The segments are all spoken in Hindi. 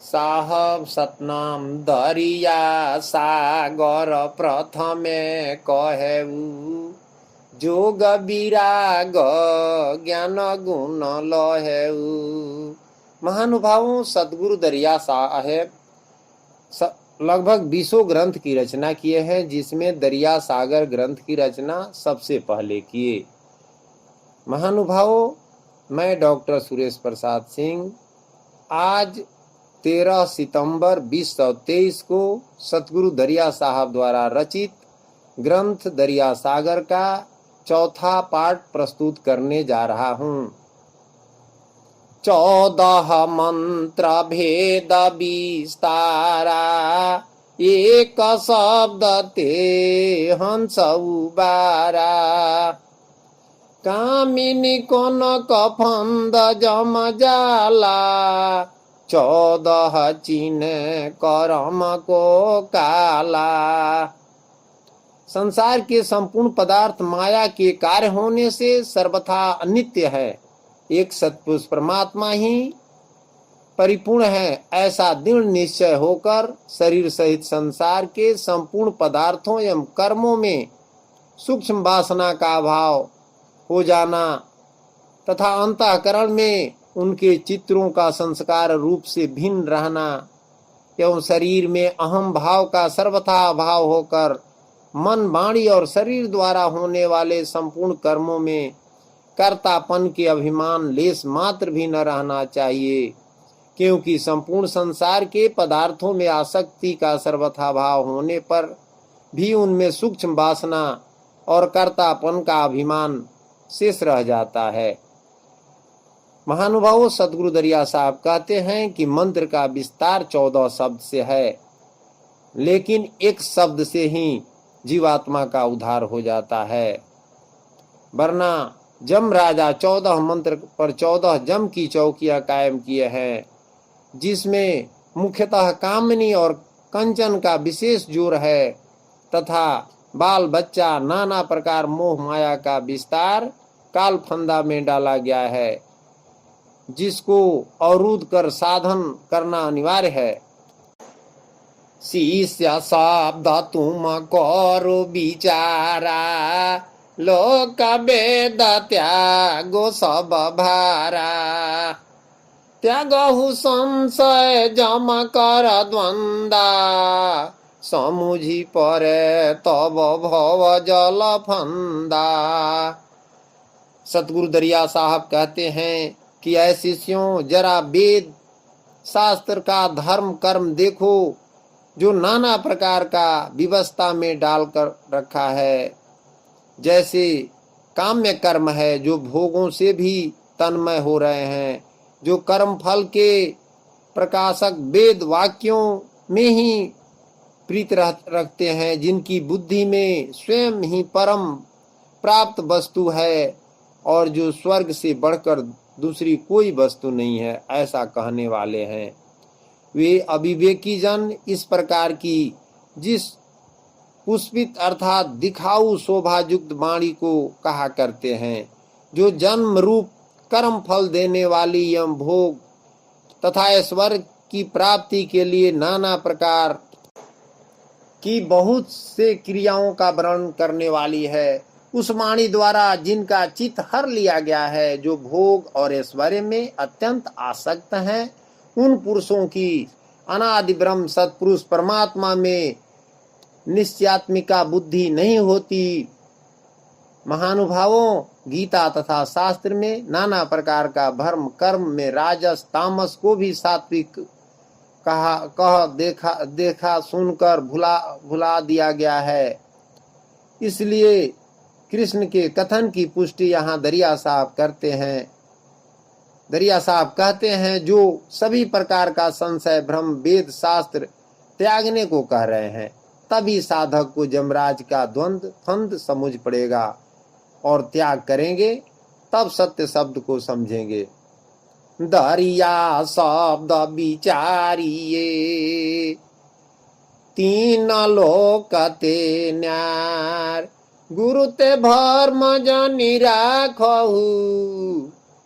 साहब सतनाम दरिया सागर प्रथमे कहेऊ, जोग विराग ज्ञान गुण लहेऊ। महानुभावों, सदगुरु दरिया साहेब लगभग 20 ग्रंथ की रचना किए हैं, जिसमें दरिया सागर ग्रंथ की रचना सबसे पहले किए। महानुभावों, मैं डॉक्टर सुरेश प्रसाद सिंह आज 13 सितंबर 2023 को सतगुरु दरिया साहब द्वारा रचित ग्रंथ दरिया सागर का चौथा पाठ प्रस्तुत करने जा रहा हूँ। 14 मंत्र भेद विस्तारा, एक शब्द ते हंस उबारा। कामिनी कोन कफंद जम जाला, 14 चिन्ह करम को काला। संसार के संपूर्ण पदार्थ माया के कार्य होने से सर्वथा अनित्य है। एक सत्पुरुष परमात्मा ही परिपूर्ण है, ऐसा दृढ़ निश्चय होकर शरीर सहित संसार के संपूर्ण पदार्थों एवं कर्मों में सूक्ष्म वासना का अभाव हो जाना तथा अंतःकरण में उनके चित्रों का संस्कार रूप से भिन्न रहना एवं शरीर में अहम भाव का सर्वथा अभाव होकर मन, वाणी और शरीर द्वारा होने वाले संपूर्ण कर्मों में कर्तापन के अभिमान लेस मात्र भी न रहना चाहिए, क्योंकि संपूर्ण संसार के पदार्थों में आसक्ति का सर्वथा भाव होने पर भी उनमें सूक्ष्म वासना और कर्तापन का अभिमान शेष रह जाता है। महानुभावों, सदगुरु दरिया साहब कहते हैं कि मंत्र का विस्तार 14 शब्द से है, लेकिन एक शब्द से ही जीवात्मा का उद्धार हो जाता है। वरना जम राजा 14 मंत्र पर 14 जम की चौकियां कायम किए हैं, जिसमें मुख्यतः कामिनी और कंचन का विशेष जोर है तथा बाल बच्चा नाना प्रकार मोह माया का विस्तार काल फंदा में डाला गया है, जिसको अवरुद्ध कर साधन करना अनिवार्य है। शिष्य शब्द तुम करो विचारा, लोक वेद त्यागो सब भारा। त्यागहु संशय जम कर द्वंदा, समुझी परे तब भव जल फंदा। सतगुरु दरिया साहब कहते हैं कि ऐ शिष्यों, जरा वेद शास्त्र का धर्म कर्म देखो, जो नाना प्रकार का विवस्था में डालकर रखा है। जैसे काम्य कर्म है, जो भोगों से भी तन्मय हो रहे हैं, जो कर्म फल के प्रकाशक वेद वाक्यों में ही प्रीत रखते हैं, जिनकी बुद्धि में स्वयं ही परम प्राप्त वस्तु है और जो स्वर्ग से बढ़कर दूसरी कोई वस्तु नहीं है, ऐसा कहने वाले हैं। वे अविवेकी जन इस प्रकार की जिस पुष्पित अर्थात दिखाऊ शोभायुक्त वाणी को कहा करते हैं, जो जन्म रूप कर्म फल देने वाली एवं भोग तथा ऐश्वर्य की प्राप्ति के लिए नाना प्रकार की बहुत से क्रियाओं का वर्णन करने वाली है, उस वाणी द्वारा जिनका चित्त हर लिया गया है, जो भोग और ऐश्वर्य में अत्यंत आसक्त हैं, उन पुरुषों की अनादि ब्रह्म सत्पुरुष परमात्मा में निश्चयात्मिका बुद्धि नहीं होती। महानुभावों, गीता तथा शास्त्र में नाना प्रकार का भर्म कर्म में राजस तामस को भी सात्विक कह देखा सुनकर भुला दिया गया है। इसलिए कृष्ण के कथन की पुष्टि यहाँ दरिया साहब करते हैं। दरिया साहब कहते हैं, जो सभी प्रकार का संशय भ्रम वेद शास्त्र त्यागने को कह रहे हैं, तभी साधक को यमराज का द्वंद्व फंद समझ पड़ेगा और त्याग करेंगे, तब सत्य शब्द को समझेंगे। दरिया शब्द विचारिए, तीन लोक ते न्यार। गुरु ते भर्म जनि राखहु,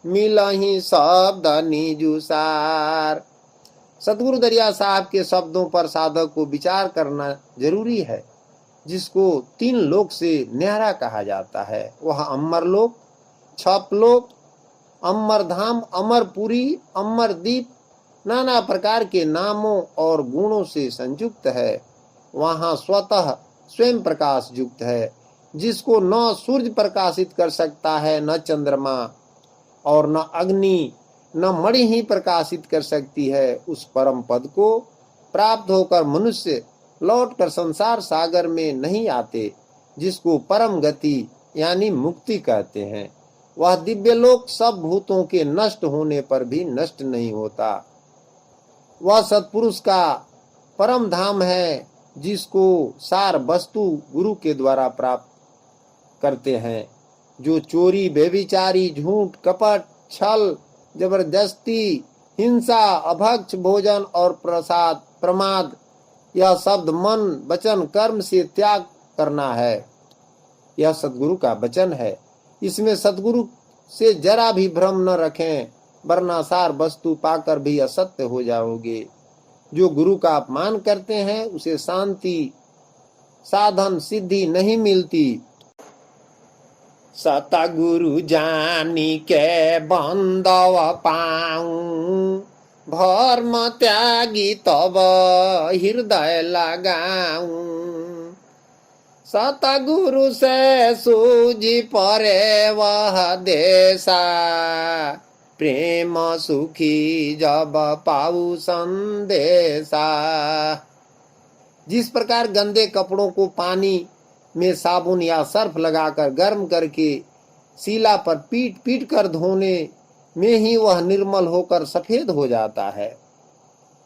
मिलहि शब्द निजुसार। सतगुरु दरिया साहब के शब्दों पर साधक को विचार करना जरूरी है, जिसको 3 लोक से न्यारा कहा जाता है। वह अमरलोक, छपलोक, अमरधाम, अमरपुरी, अमरदीप नाना प्रकार के नामों और गुणों से संयुक्त है। वहां स्वतः स्वयं प्रकाश युक्त है, जिसको न सूर्य प्रकाशित कर सकता है, न चंद्रमा और न अग्नि, न मणि ही प्रकाशित कर सकती है। उस परम पद को प्राप्त होकर मनुष्य लौटकर संसार सागर में नहीं आते, जिसको परम गति यानी मुक्ति कहते हैं। वह दिव्य लोक सब भूतों के नष्ट होने पर भी नष्ट नहीं होता। वह सत्पुरुष का परम धाम है, जिसको सार वस्तु गुरु के द्वारा प्राप्त करते हैं। जो चोरी, व्यभिचारी, झूठ, कपट, छल, जबरदस्ती, हिंसा, अभक्ष भोजन और प्रसाद, प्रमाद, यह शब्द मन, वचन, कर्म से त्याग करना है। यह सद्गुरु का वचन है। इसमें सद्गुरु से जरा भी भ्रम न रखें, वरना सार वस्तु पाकर भी असत्य हो जाओगे। जो गुरु का अपमान करते हैं, उसे शांति, साधन, सिद्धि नहीं मिलती। सतगुरु जानी के बंदव पाऊं, भर्म त्यागी तब हृदय लगाऊं। सतगुरु से सूझी परे वह देसा, प्रेम सुखी जब पाऊ संदेशा। जिस प्रकार गंदे कपड़ों को पानी में साबुन या सर्फ लगाकर गर्म करके सीला पर पीट पीट कर धोने में ही वह निर्मल होकर सफेद हो जाता है,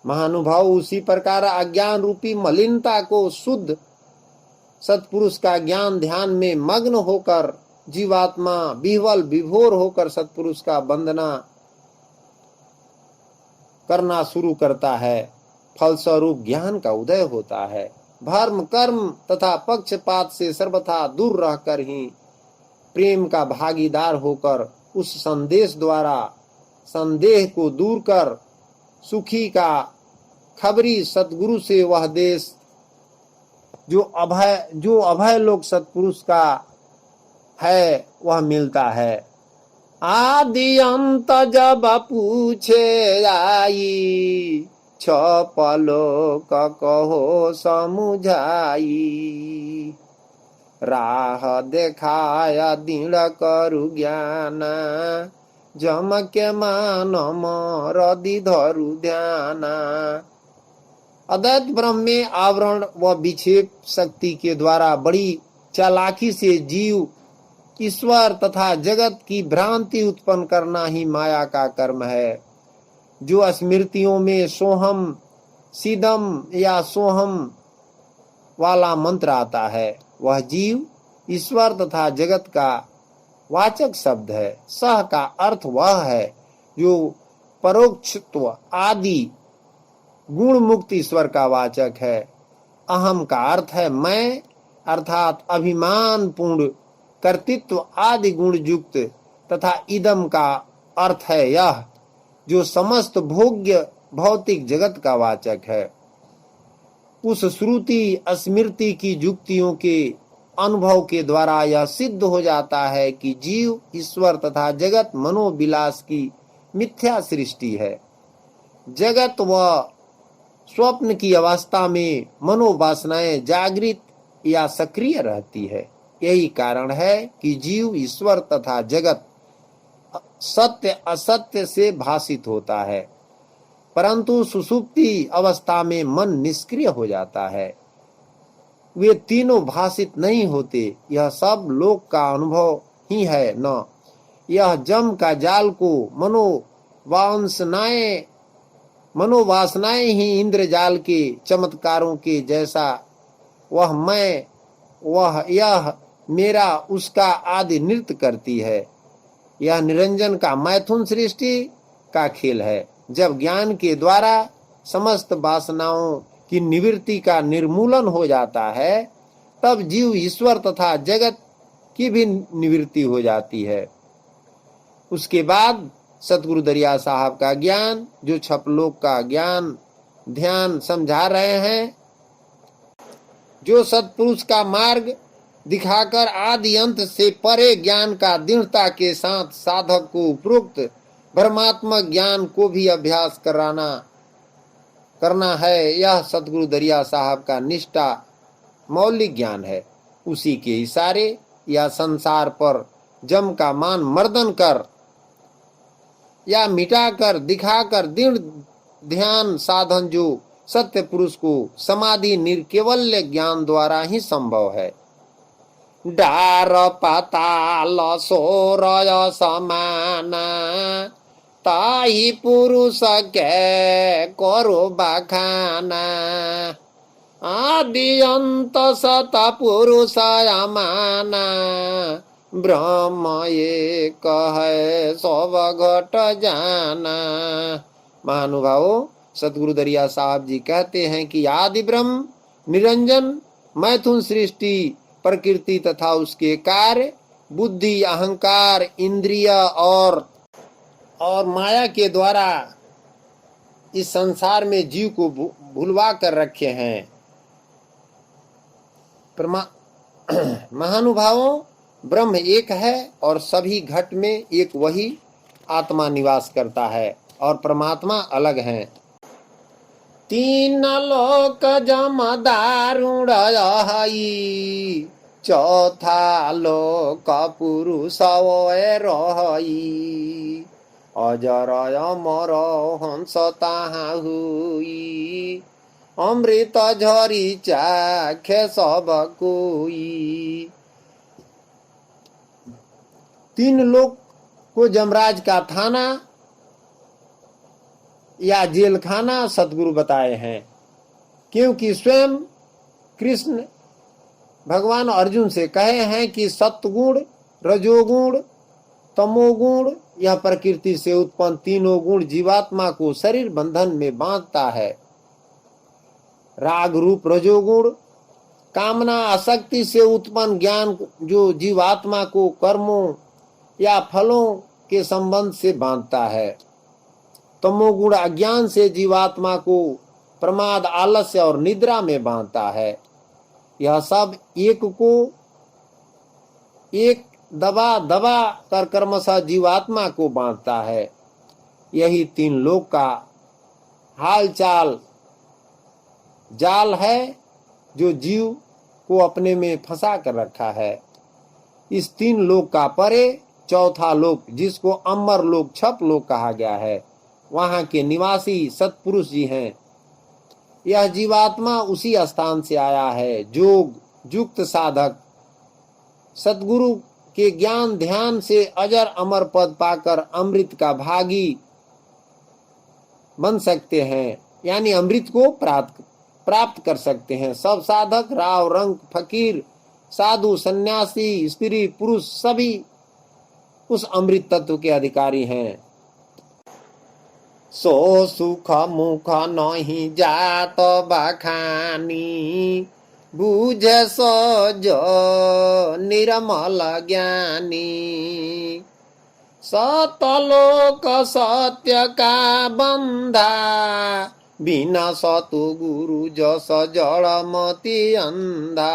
महानुभाव उसी प्रकार अज्ञान रूपी मलिनता को शुद्ध सत्पुरुष का ज्ञान ध्यान में मग्न होकर जीवात्मा विह्वल विभोर होकर सत्पुरुष का वंदना करना शुरू करता है। फलस्वरूप ज्ञान का उदय होता है। भर्म, कर्म तथा पक्षपात से सर्वथा दूर रहकर ही प्रेम का भागीदार होकर उस संदेश द्वारा संदेह को दूर कर सुखी का खबरी सतगुरु से वह देश जो अभय लोक सत्पुरुष का है वह मिलता है। आदि अंत जब पूछे आई, छपलोक कहो समुझाई। राह देखाया दृढ़ करु ज्ञान, जम के मान रदि धरु ध्यान। अद्वैत ब्रह्म में आवरण व विक्षेप शक्ति के द्वारा बड़ी चालाकी से जीव, ईश्वर तथा जगत की भ्रांति उत्पन्न करना ही माया का कर्म है। जो स्मृतियों में सोहम, सिदम या सोहम वाला मंत्र आता है, वह जीव, ईश्वर तथा जगत का वाचक शब्द है। सह का अर्थ वह है जो परोक्षत्व आदि गुण मुक्त ईश्वर का वाचक है। अहम का अर्थ है मैं, अर्थात अभिमान पूर्ण कर्तृत्व आदि गुण युक्त, तथा इदम का अर्थ है यह, जो समस्त भोग्य भौतिक जगत का वाचक है। उस श्रुति स्मृति की युक्तियों के अनुभव के द्वारा यह सिद्ध हो जाता है कि जीव, ईश्वर तथा जगत मनोविलास की मिथ्या सृष्टि है। जगत व स्वप्न की अवस्था में मनोवासनाएं जागृत या सक्रिय रहती है। यही कारण है कि जीव, ईश्वर तथा जगत सत्य असत्य से भासित होता है, परंतु सुषुप्ति अवस्था में मन निष्क्रिय हो जाता है। वे तीनों भासित नहीं होते। यह सब लोक का अनुभव ही है न। यह जम का जाल को मनोवासनाएं ही इंद्रजाल के चमत्कारों के जैसा वह मैं, वह यह मेरा, उसका आदि नृत्य करती है। यह निरंजन का मैथुन सृष्टि का खेल है। जब ज्ञान के द्वारा समस्त वासनाओं की निवृत्ति का निर्मूलन हो जाता है, तब जीव, ईश्वर तथा जगत की भी निवृत्ति हो जाती है। उसके बाद सतगुरु दरिया साहब का ज्ञान, जो छपलोक का ज्ञान ध्यान समझा रहे हैं। जो सत्पुरुष का मार्ग दिखाकर आदि अंत से परे ज्ञान का दृढ़ता के साथ साधक को उपरोक्त ब्रह्मात्मक ज्ञान को भी अभ्यास करना है, यह सतगुरु दरिया साहब का निष्ठा मौलिक ज्ञान है। उसी के इशारे या संसार पर जम का मान मर्दन कर या मिटाकर दिखाकर दृढ़ ध्यान साधन जो सत्य पुरुष को समाधि निर्केवल्य ज्ञान द्वारा ही संभव है। डार पाताल सोरय समाना ताही पुरुष के करो बखाना आदि अंत सत पुरुष अमाना ब्रह्म एक है सब घट जाना। महानुभावों, सतगुरु दरिया साहब जी कहते हैं कि आदि ब्रह्म निरंजन मैथुन सृष्टि प्रकृति तथा उसके कार्य बुद्धि अहंकार इंद्रिय और माया के द्वारा इस संसार में जीव को भुलवा कर रखे हैं। महानुभावों, ब्रह्म एक है और सभी घट में एक वही आत्मा निवास करता है और परमात्मा अलग है। तीन लोक जम दारुण रही चौथा लोक पुरुष रही अजर अमर हंस ताहा हुई अमृत झरी चाखे सब कोई। तीन लोक को जमराज का थाना या जेल खाना सतगुरु बताए हैं, क्योंकि स्वयं कृष्ण भगवान अर्जुन से कहे हैं कि सत्गुण रजोगुण तमोगुण यह प्रकृति से उत्पन्न तीनों गुण जीवात्मा को शरीर बंधन में बांधता है। राग रूप रजोगुण कामना आसक्ति से उत्पन्न ज्ञान जो जीवात्मा को कर्मों या फलों के संबंध से बांधता है। तमोगुण अज्ञान से जीवात्मा को प्रमाद आलस्य और निद्रा में बांधता है। यह सब एक दबा कर क्रमशः जीवात्मा को बांधता है। यही तीन लोक का हालचाल जाल है जो जीव को अपने में फंसा कर रखा है। इस तीन लोक का परे चौथा लोक, जिसको अमर लोक छप लोक कहा गया है, वहां के निवासी सत्पुरुष जी हैं। यह जीवात्मा उसी स्थान से आया है। जोग युक्त साधक सतगुरु के ज्ञान ध्यान से अजर अमर पद पाकर अमृत का भागी बन सकते हैं, यानी अमृत को प्राप्त कर सकते हैं। सब साधक राव रंग फकीर साधु सन्यासी स्त्री पुरुष सभी उस अमृत तत्व के अधिकारी हैं। सो सुख मुख नहीं जात बखानी बूझे सज निर्मल ज्ञानी सतलोक सत्य का बंधा बिना सतु गुरु जस जड़मति अंधा।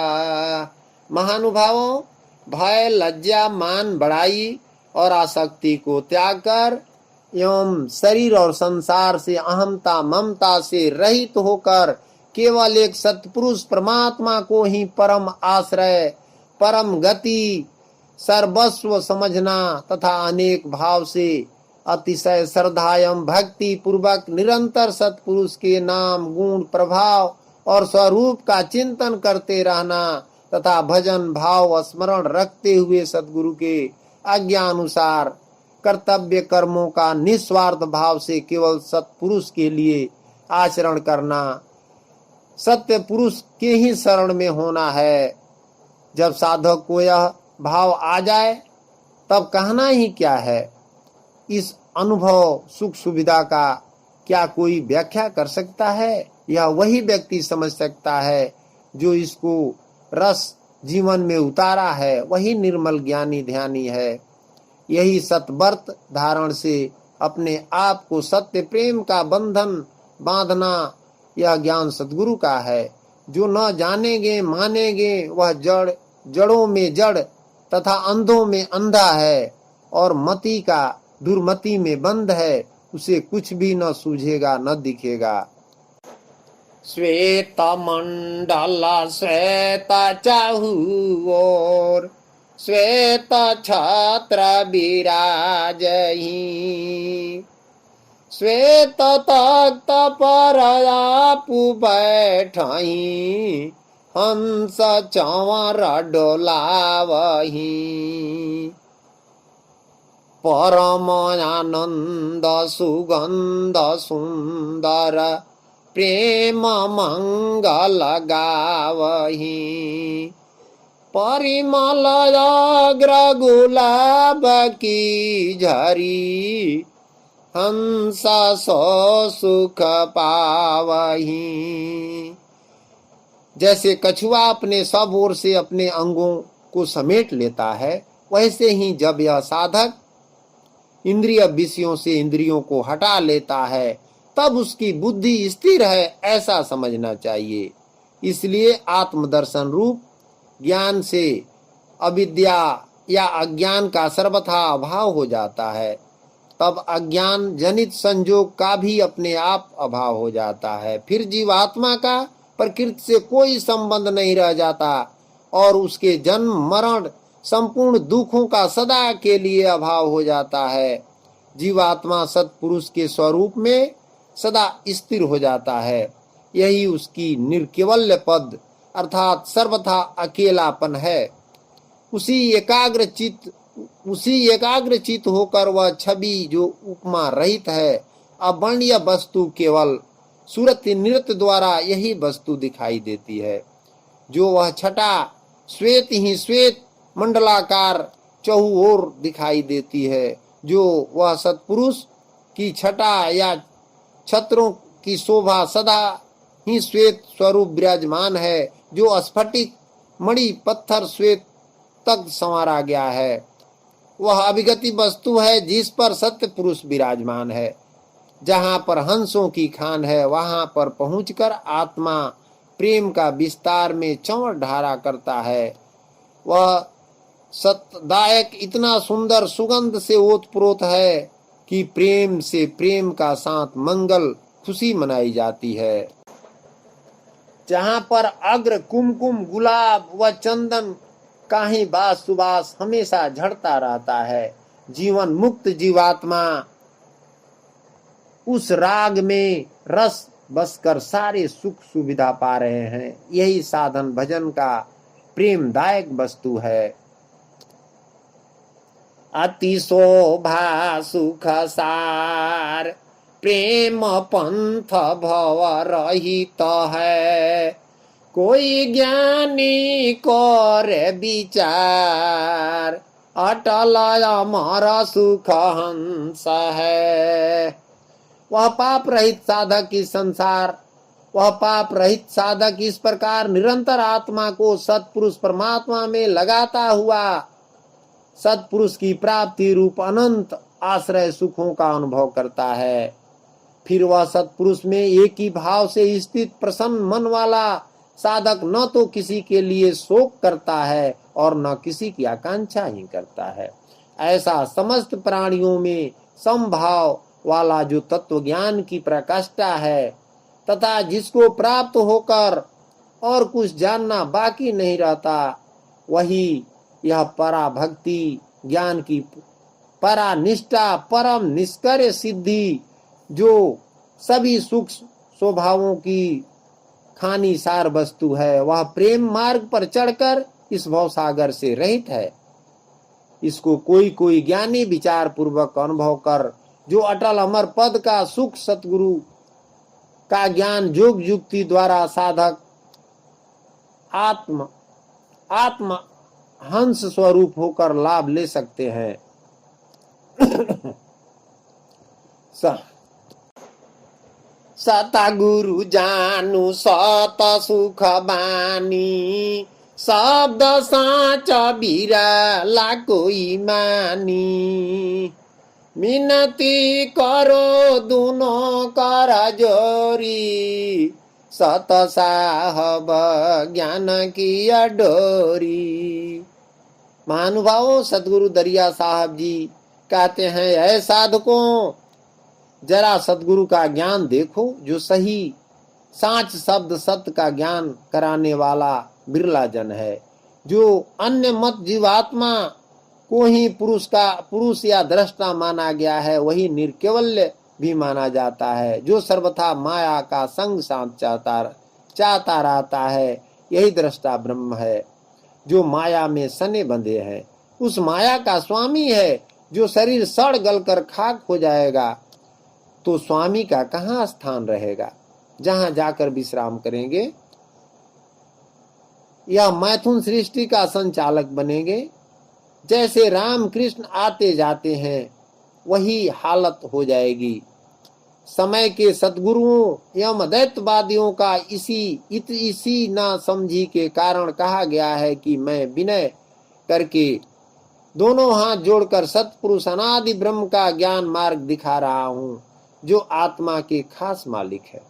महानुभावों, भय लज्जा मान बड़ाई और आसक्ति को त्याग कर एवं शरीर और संसार से अहमता ममता से रहित होकर केवल एक सत्पुरुष परमात्मा को ही परम आश्रय परम गति सर्वस्व समझना तथा अनेक भाव से अतिशय श्रद्धा एवं भक्ति पूर्वक निरंतर सत्पुरुष के नाम गुण प्रभाव और स्वरूप का चिंतन करते रहना तथा भजन भाव स्मरण रखते हुए सद्गुरु के आज्ञानुसार कर्तव्य कर्मों का निस्वार्थ भाव से केवल सत्पुरुष के लिए आचरण करना, सत्य पुरुष के ही शरण में होना है। जब साधक को यह भाव आ जाए तब कहना ही क्या है। इस अनुभव सुख सुविधा का क्या कोई व्याख्या कर सकता है? यह वही व्यक्ति समझ सकता है जो इसको रस जीवन में उतारा है, वही निर्मल ज्ञानी ध्यानी है। यही सतव्रत धारण से अपने आप को सत्य प्रेम का बंधन बांधना यह ज्ञान सद्गुरु का है। जो न जानेंगे मानेंगे वह जड़ों में जड़ तथा अंधों में अंधा है और मति का दुर्मति में बंद है, उसे कुछ भी न सूझेगा न दिखेगा। श्वेत मंडल श्वेत चाहुओर श्वेत छत्र विराजहि श्वेत तख्त पर आपु बैठहि हंस चंवर डोलावहि परम आनंद सुगंध सुंदर प्रेम मंगल गावहि परिमल अग्र गुलाब की झरी हंस सो सुख पावहि। जैसे कछुआ अपने सब ओर से अपने अंगों को समेट लेता है, वैसे ही जब यह साधक इंद्रिय विषयों से इंद्रियों को हटा लेता है तब उसकी बुद्धि स्थिर है, ऐसा समझना चाहिए। इसलिए आत्मदर्शन रूप ज्ञान से अविद्या या अज्ञान का सर्वथा अभाव हो जाता है। तब अज्ञान जनित संयोग का भी अपने आप अभाव हो जाता है। फिर जीवात्मा का प्रकृति से कोई संबंध नहीं रह जाता और उसके जन्म मरण संपूर्ण दुखों का सदा के लिए अभाव हो जाता है। जीवात्मा सत्पुरुष के स्वरूप में सदा स्थिर हो जाता है। यही उसकी निर्केवल्य पद अर्थात सर्वथा अकेलापन है। उसी एकाग्र चित्त होकर वह छवि जो उपमा रहित है, अवर्ण्य वस्तु केवल सूरत नृत्य द्वारा यही वस्तु दिखाई देती है। जो वह छटा श्वेत ही श्वेत मंडलाकार चहुओर दिखाई देती है। जो वह सत्पुरुष की छटा या छत्रों की शोभा सदा ही श्वेत स्वरूप विराजमान है, जो स्फटिक मणि पत्थर श्वेत तक संवारा गया है। वह अभिगति वस्तु है जिस पर सत्य पुरुष विराजमान है। जहाँ पर हंसों की खान है वहां पर पहुंचकर आत्मा प्रेम का विस्तार में चंवर ढारा करता है। वह सतदायक इतना सुंदर सुगंध से ओतप्रोत है कि प्रेम से प्रेम का साथ मंगल खुशी मनाई जाती है। जहाँ पर अग्र कुमकुम गुलाब व चंदन का ही बास सुबास हमेशा झड़ता रहता है। जीवन मुक्त जीवात्मा उस राग में रस बसकर सारे सुख सुविधा पा रहे हैं। यही साधन भजन का प्रेमदायक वस्तु है। अति शोभा सुख सार प्रेम पंथ भव रहित है, कोई ज्ञानी करे विचार अटल अमर सुख हंस है। वह पाप रहित साधक इस प्रकार निरंतर आत्मा को सत्पुरुष परमात्मा में लगाता हुआ सत्पुरुष की प्राप्ति रूप अनंत आश्रय सुखों का अनुभव करता है। फिर वह सत्पुरुष में एक ही भाव से स्थित प्रसन्न मन वाला साधक न तो किसी के लिए शोक करता है और न किसी की आकांक्षा ही करता है। ऐसा समस्त प्राणियों में समभाव वाला जो तत्व ज्ञान की प्रकाष्ठा है तथा जिसको प्राप्त होकर और कुछ जानना बाकी नहीं रहता, वही यह परा भक्ति ज्ञान की परा निष्ठा परम निष्कर्ष सिद्धि जो सभी सुख स्वभावों की खानी सार वस्तु है, वह प्रेम मार्ग पर चढ़कर इस भवसागर से रहित है। इसको कोई कोई ज्ञानी विचार पूर्वक अनुभव कर जो अटल अमर पद का सुख सतगुरु का ज्ञान योग युक्ति द्वारा साधक आत्मा हंस स्वरूप होकर लाभ ले सकते हैं। सतगुरु जानु सत सुख बानी, शब्द साँच बिरला कोई मानी। मिनती करो दुनो कर जोरी, सत साहब ज्ञान की डोरी। महानुभावों, सदगुरु दरिया साहब जी कहते हैं, ऐ साधकों, जरा सदगुरु का ज्ञान देखो, जो सही सांच शब्द सत्य का ज्ञान कराने वाला बिरला जन है। जो अन्य मत जीवात्मा को ही पुरुष या दृष्टा माना गया है, वही निर्केवल्य भी माना जाता है। जो सर्वथा माया का संग साथ चाहता रहता है, यही दृष्टा ब्रह्म है। जो माया में सने बंधे हैं, उस माया का स्वामी है। जो शरीर सड़ गल कर खाक हो जाएगा, तो स्वामी का कहाँ स्थान रहेगा, जहां जाकर विश्राम करेंगे? यह मैथुन सृष्टि का संचालक बनेंगे। जैसे राम कृष्ण आते जाते हैं, वही हालत हो जाएगी। समय के सद्गुरुओं एवं दैत्यवादियों का इसी ना समझी के कारण कहा गया है कि मैं विनय करके दोनों हाथ जोड़कर सतपुरुष अनादि ब्रह्म का ज्ञान मार्ग दिखा रहा हूं, जो आत्मा के खास मालिक है।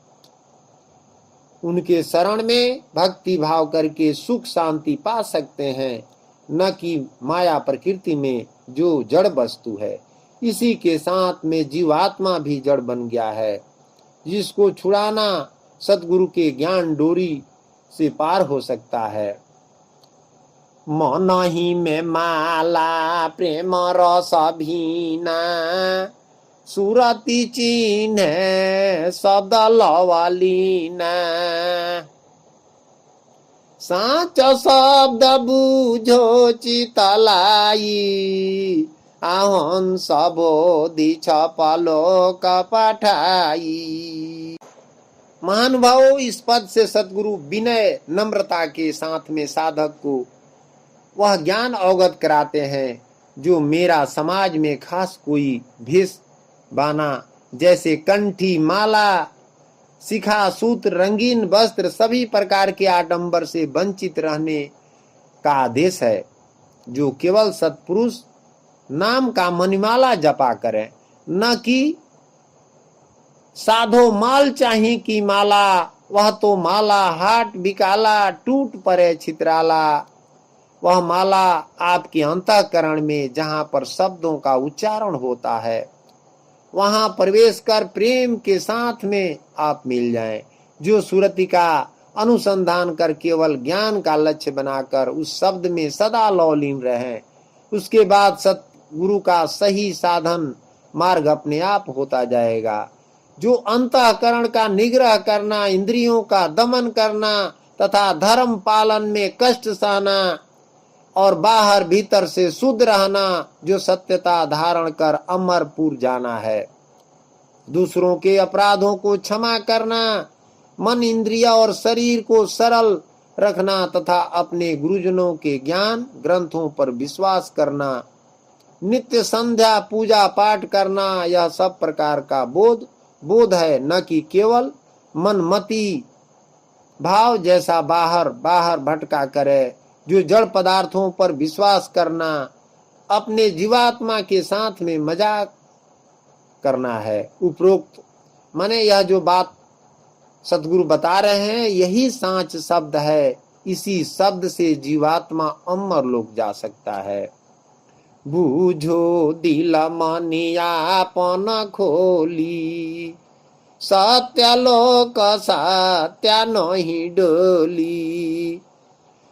उनके शरण में भक्ति भाव करके सुख शांति पा सकते हैं, न कि माया प्रकृति में जो जड़ वस्तु है। इसी के साथ में जीवात्मा भी जड़ बन गया है, जिसको छुड़ाना सतगुरु के ज्ञान डोरी से पार हो सकता है। मन ही में माला प्रेम रस भीना, सुरति चिन्ह शब्द लवालीना। साच शब्द बुझो चितलाई, आहन सबोधि छपलो कपठाई। महानुभावों, इस पद से सद्गुरु विनय नम्रता के साथ में साधक को वह ज्ञान अवगत कराते हैं, जो मेरा समाज में खास कोई भेष बाना, जैसे कंठी, माला, शिखा, सूत्र, रंगीन वस्त्र, सभी प्रकार के आडंबर से वंचित रहने का आदेश है। जो केवल सत्पुरुष नाम का मणिमाला जपा करें, न कि साधो माल चाही की माला, वह तो माला हाट बिकाला, टूट पड़े छितराला। वह माला आपके अंतःकरण में, जहां पर शब्दों का उच्चारण होता है, वहां प्रवेश कर प्रेम के साथ में आप मिल जाएं। जो सुरति का अनुसंधान कर केवल ज्ञान का लक्ष्य बनाकर उस शब्द में सदा लौलीन रहें, उसके बाद सतगुरु का सही साधन मार्ग अपने आप होता जाएगा। जो अंतःकरण का निग्रह करना, इंद्रियों का दमन करना तथा धर्म पालन में कष्ट सहना और बाहर भीतर से शुद्ध रहना, जो सत्यता धारण कर अमरपुर जाना है। दूसरों के अपराधों को क्षमा करना, मन, इंद्रिया और शरीर को सरल रखना तथा अपने गुरुजनों के ज्ञान ग्रंथों पर विश्वास करना, नित्य संध्या पूजा पाठ करना, यह सब प्रकार का बोध है, न कि केवल मनमती भाव जैसा बाहर भटका करे। जो जड़ पदार्थों पर विश्वास करना, अपने जीवात्मा के साथ में मजाक करना है। उपरोक्त माने यह जो बात सतगुरु बता रहे हैं, यही सांच शब्द है। इसी शब्द से जीवात्मा अमर लोक जा सकता है। बूझो दिल मनियापन खोली, सत्यलोक सत्य नहीं डोली।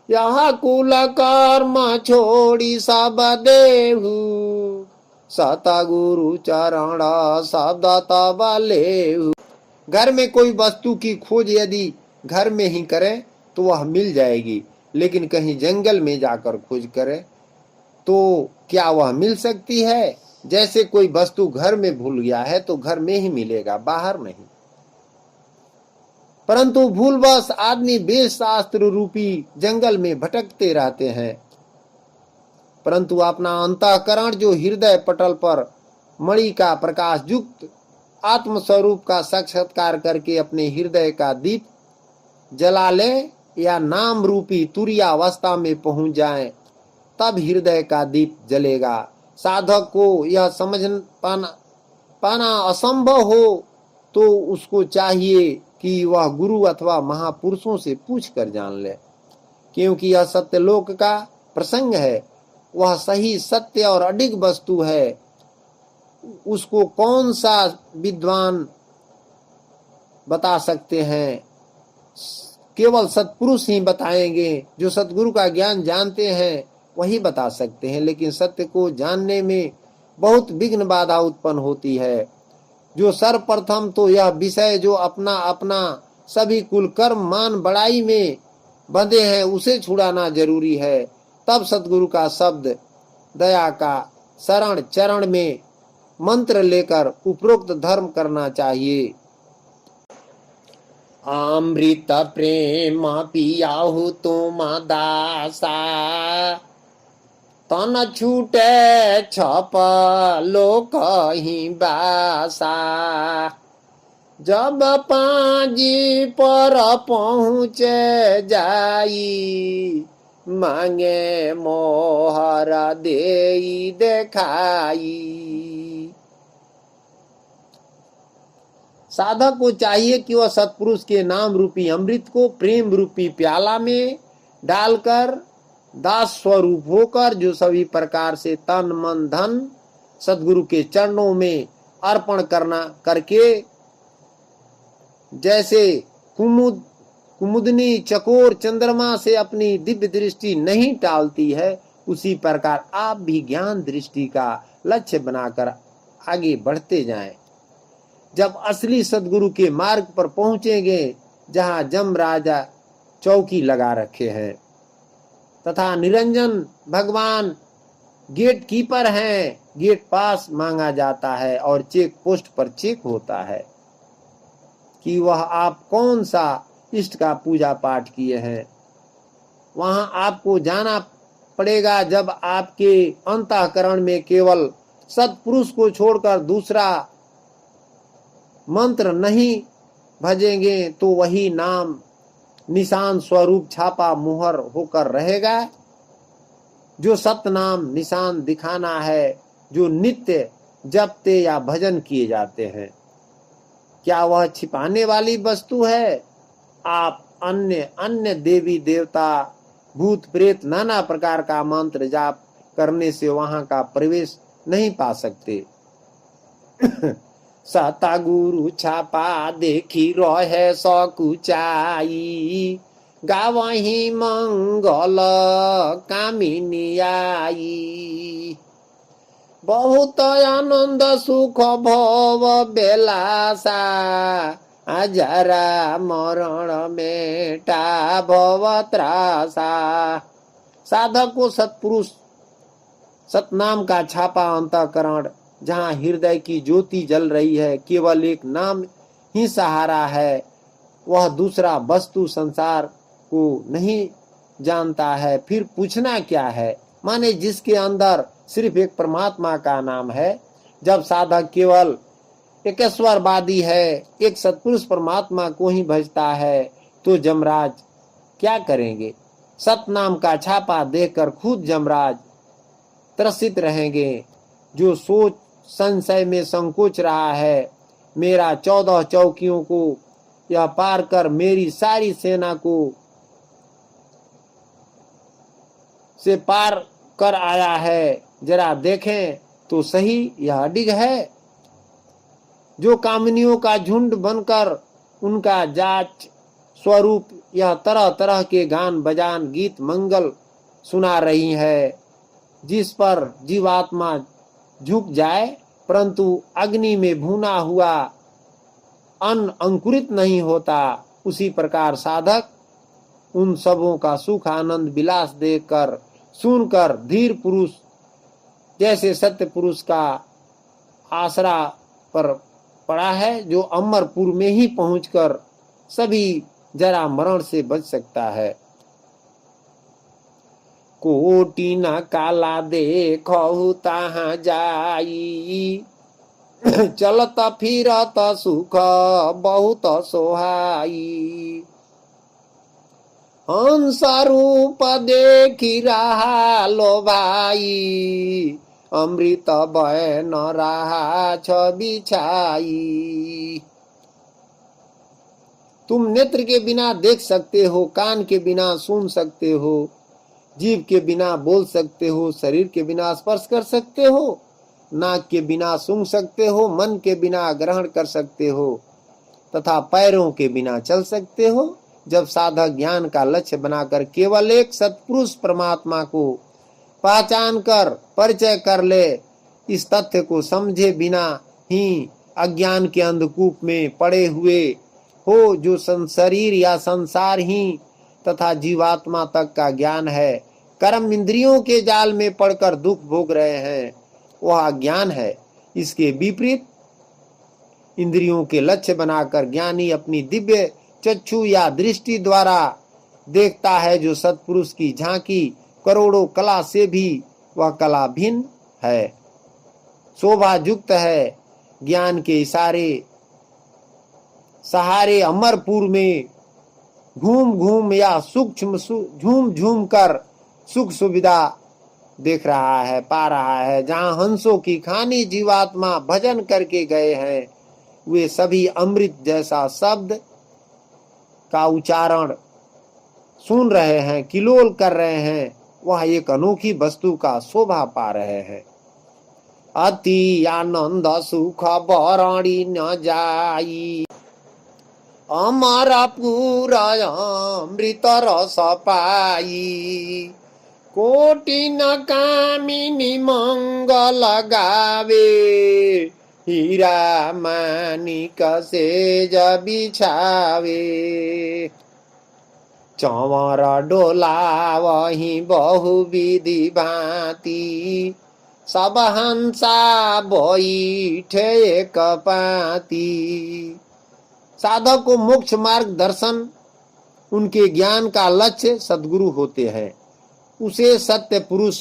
यह कुल कर्म छोड़ी सब देहु, सतगुरु चरण शब्द तब लेहु। घर में कोई वस्तु की खोज यदि घर में ही करें तो वह मिल जाएगी, लेकिन कहीं जंगल में जाकर खोज करें तो क्या वह मिल सकती है? जैसे कोई वस्तु घर में भूल गया है तो घर में ही मिलेगा, बाहर नहीं। परंतु भूलवश आदमी वेद शास्त्र रूपी जंगल में भटकते रहते हैं, परंतु अपना अंतःकरण जो हृदय पटल पर मणि का प्रकाश युक्त आत्म स्वरूप का साक्षात्कार करके अपने हृदय का दीप जला ले या नाम रूपी तुरीय अवस्था में पहुंच जाए, तब हृदय का दीप जलेगा। साधक को यह समझ पाना असंभव हो तो उसको चाहिए कि वह गुरु अथवा महापुरुषों से पूछ कर जान ले, क्योंकि यह सत्यलोक का प्रसंग है। वह सही सत्य और अडिग वस्तु है। उसको कौन सा विद्वान बता सकते हैं? केवल सत्पुरुष ही बताएंगे। जो सतगुरु का ज्ञान जानते हैं वही बता सकते हैं। लेकिन सत्य को जानने में बहुत विघ्न बाधा उत्पन्न होती है। जो सर्वप्रथम तो यह विषय जो अपना अपना सभी कुल कर्म मान बड़ाई में बंधे हैं उसे छुड़ाना जरूरी है। तब सतगुरु का शब्द दया का शरण चरण में मंत्र लेकर उपरोक्त धर्म करना चाहिए। अमृत प्रेम पियाहु तुम दासा, तन छूटे छप लोक ही बासा। जब पांजी पर पहुँचे जाई, मांगे मोहर देई देखाई। साधक को चाहिए कि वह सत्पुरुष के नाम रूपी अमृत को प्रेम रूपी प्याला में डालकर दास स्वरूप होकर जो सभी प्रकार से तन मन धन सद्गुरु के चरणों में अर्पण करके जैसे कुमुदनी चकोर चंद्रमा से अपनी दिव्य दृष्टि नहीं टालती है, उसी प्रकार आप भी ज्ञान दृष्टि का लक्ष्य बनाकर आगे बढ़ते जाएं। जब असली सद्गुरु के मार्ग पर पहुंचेंगे, जहां जम राजा चौकी लगा रखे हैं तथा निरंजन भगवान गेट कीपर हैं, गेट पास मांगा जाता है और चेक पोस्ट पर चेक होता है कि वह आप कौन सा इष्ट का पूजा पाठ किए हैं। वहां आपको जाना पड़ेगा। जब आपके अंतःकरण में केवल सत्पुरुष को छोड़कर दूसरा मंत्र नहीं भजेंगे तो वही नाम निशान स्वरूप छापा मुहर होकर रहेगा। जो सतनाम निशान दिखाना है, जो नित्य जपते या भजन किए जाते हैं, क्या वह छिपाने वाली वस्तु है? आप अन्य देवी देवता भूत प्रेत नाना प्रकार का मंत्र जाप करने से वहां का प्रवेश नहीं पा सकते। सता गुरु छापा देखी रहे सकुचाई, गावही मंगल कामिनी आई। बहुत आनंद सुख भव बेलासा, जरा मरण मेटा भव त्रासा। साधक को सत्पुरुष सतनाम का छापा अंतःकरण, जहाँ हृदय की ज्योति जल रही है, केवल एक नाम ही सहारा है। वह दूसरा वस्तु संसार को नहीं जानता है, फिर पूछना क्या है? माने जिसके अंदर सिर्फ एक परमात्मा का नाम है। जब साधक केवल एकेश्वरवादी है, एक सत्पुरुष परमात्मा को ही भजता है, तो जमराज क्या करेंगे? सतनाम का छापा देखकर खुद जमराज त्रसित रहेंगे। जो सोच संशय में संकोच रहा है, मेरा 14 चौकियों को यह पार कर मेरी सारी सेना को से पार कर आया है, जरा देखें तो सही यह अडिग है। जो कामनियों का झुंड बनकर उनका जाच स्वरूप यह तरह तरह के गान बजान गीत मंगल सुना रही है, जिस पर जीवात्मा झुक जाए, परंतु अग्नि में भुना हुआ अन्न अंकुरित नहीं होता, उसी प्रकार साधक उन सबों का सुख आनंद विलास देखकर सुनकर धीर पुरुष जैसे सत्य पुरुष का आसरा पर पड़ा है, जो अमरपुर में ही पहुंचकर सभी जरा मरण से बच सकता है। कोटि न काला देखहु तहाँ जाई, चलत फिरत सुख बहुत सोहाई। हंस रूप देखी रहा लो भाई, अमृत बह न रहा छवि छाई। तुम नेत्र के बिना देख सकते हो, कान के बिना सुन सकते हो, जीभ के बिना बोल सकते हो, शरीर के बिना स्पर्श कर सकते हो, नाक के बिना सूंघ सकते हो, मन के बिना ग्रहण कर सकते हो तथा पैरों के बिना चल सकते हो। जब साधक ज्ञान का लक्ष्य बनाकर केवल एक सत्पुरुष परमात्मा को पहचान कर परिचय कर ले, इस तथ्य को समझे बिना ही अज्ञान के अंधकूप में पड़े हुए हो, जो शरीर या संसार ही तथा जीवात्मा तक का ज्ञान है, कर्म इंद्रियों के जाल में पड़कर दुख भोग रहे हैं, वह अज्ञान है। इसके विपरीत इंद्रियों के लक्ष्य बनाकर ज्ञानी अपनी दिव्य चक्षु या दृष्टि द्वारा देखता है, जो सत्पुरुष की झांकी करोड़ों कला से भी वह कला भिन्न है, शोभा युक्त है। ज्ञान के इशारे सहारे अमरपुर में घूम घूम या सूक्ष्म झूम झूम कर सुख सुविधा देख रहा है, पा रहा है। जहाँ हंसों की खानी जीवात्मा भजन करके गए हैं, वे सभी अमृत जैसा शब्द का उच्चारण सुन रहे हैं, किलोल कर रहे हैं, वह एक अनोखी वस्तु का शोभा पा रहे हैं। अति आनंद सुख बरणी न जाई, अमर पूरा अमृत रस पाई, कोटि न कामिनी मंगल गावे, हीरा मानिक सेज बिछावे, चंवर डोलावहि बहुविधि भांति, सब हंसा बैठे एक पाती। साधक को मोक्ष मार्ग दर्शन उनके ज्ञान का लक्ष्य सद्गुरु होते हैं। उसे सत्य पुरुष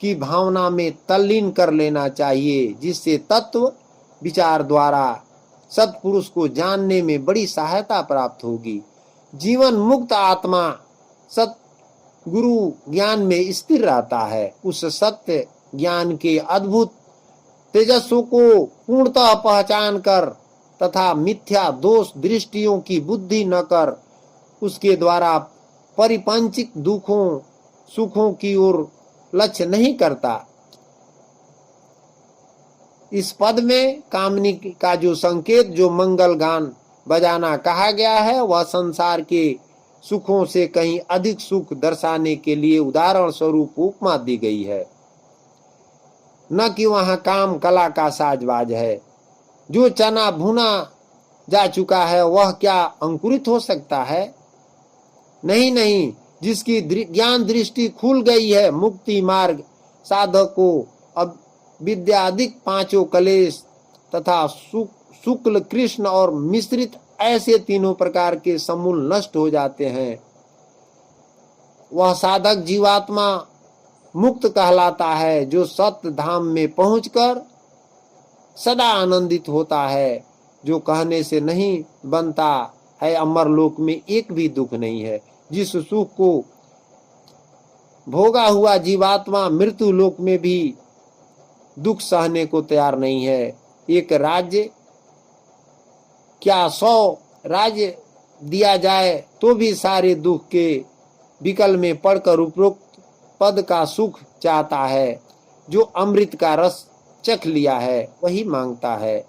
की भावना में तल्लीन कर लेना चाहिए, जिससे तत्व विचार द्वारा सत्पुरुष को जानने में बड़ी सहायता प्राप्त होगी। जीवन मुक्त आत्मा सतगुरु ज्ञान में स्थिर रहता है। उस सत्य ज्ञान के अद्भुत तेजस्व को पूर्णतः पहचान कर तथा मिथ्या दोष दृष्टियों की बुद्धि न कर उसके द्वारा परिपंचिक दुखों सुखों की ओर लक्ष्य नहीं करता। इस पद में कामनी का जो संकेत, जो मंगल गान बजाना कहा गया है, वह संसार के सुखों से कहीं अधिक सुख दर्शाने के लिए उदाहरण स्वरूप उपमा दी गई है, न कि वहां काम कला का साजबाज है। जो चना भुना जा चुका है वह क्या अंकुरित हो सकता है? नहीं नहीं। जिसकी ज्ञान दृष्टि खुल गई है, मुक्ति मार्ग साधक को अब विद्यादिक पांचों कलेश तथा शुक्ल कृष्ण और मिश्रित ऐसे तीनों प्रकार के समूल नष्ट हो जाते हैं। वह साधक जीवात्मा मुक्त कहलाता है, जो सत्य धाम में पहुंचकर सदा आनंदित होता है। जो कहने से नहीं बनता है, अमर लोक में एक भी दुख नहीं है। जिस सुख को भोगा हुआ जीवात्मा मृत्यु लोक में भी दुख सहने को तैयार नहीं है। एक राज्य क्या 100 राज्य दिया जाए तो भी सारे दुख के विकल में पड़कर उपरोक्त पद का सुख चाहता है। जो अमृत का रस चख लिया है वही मांगता है।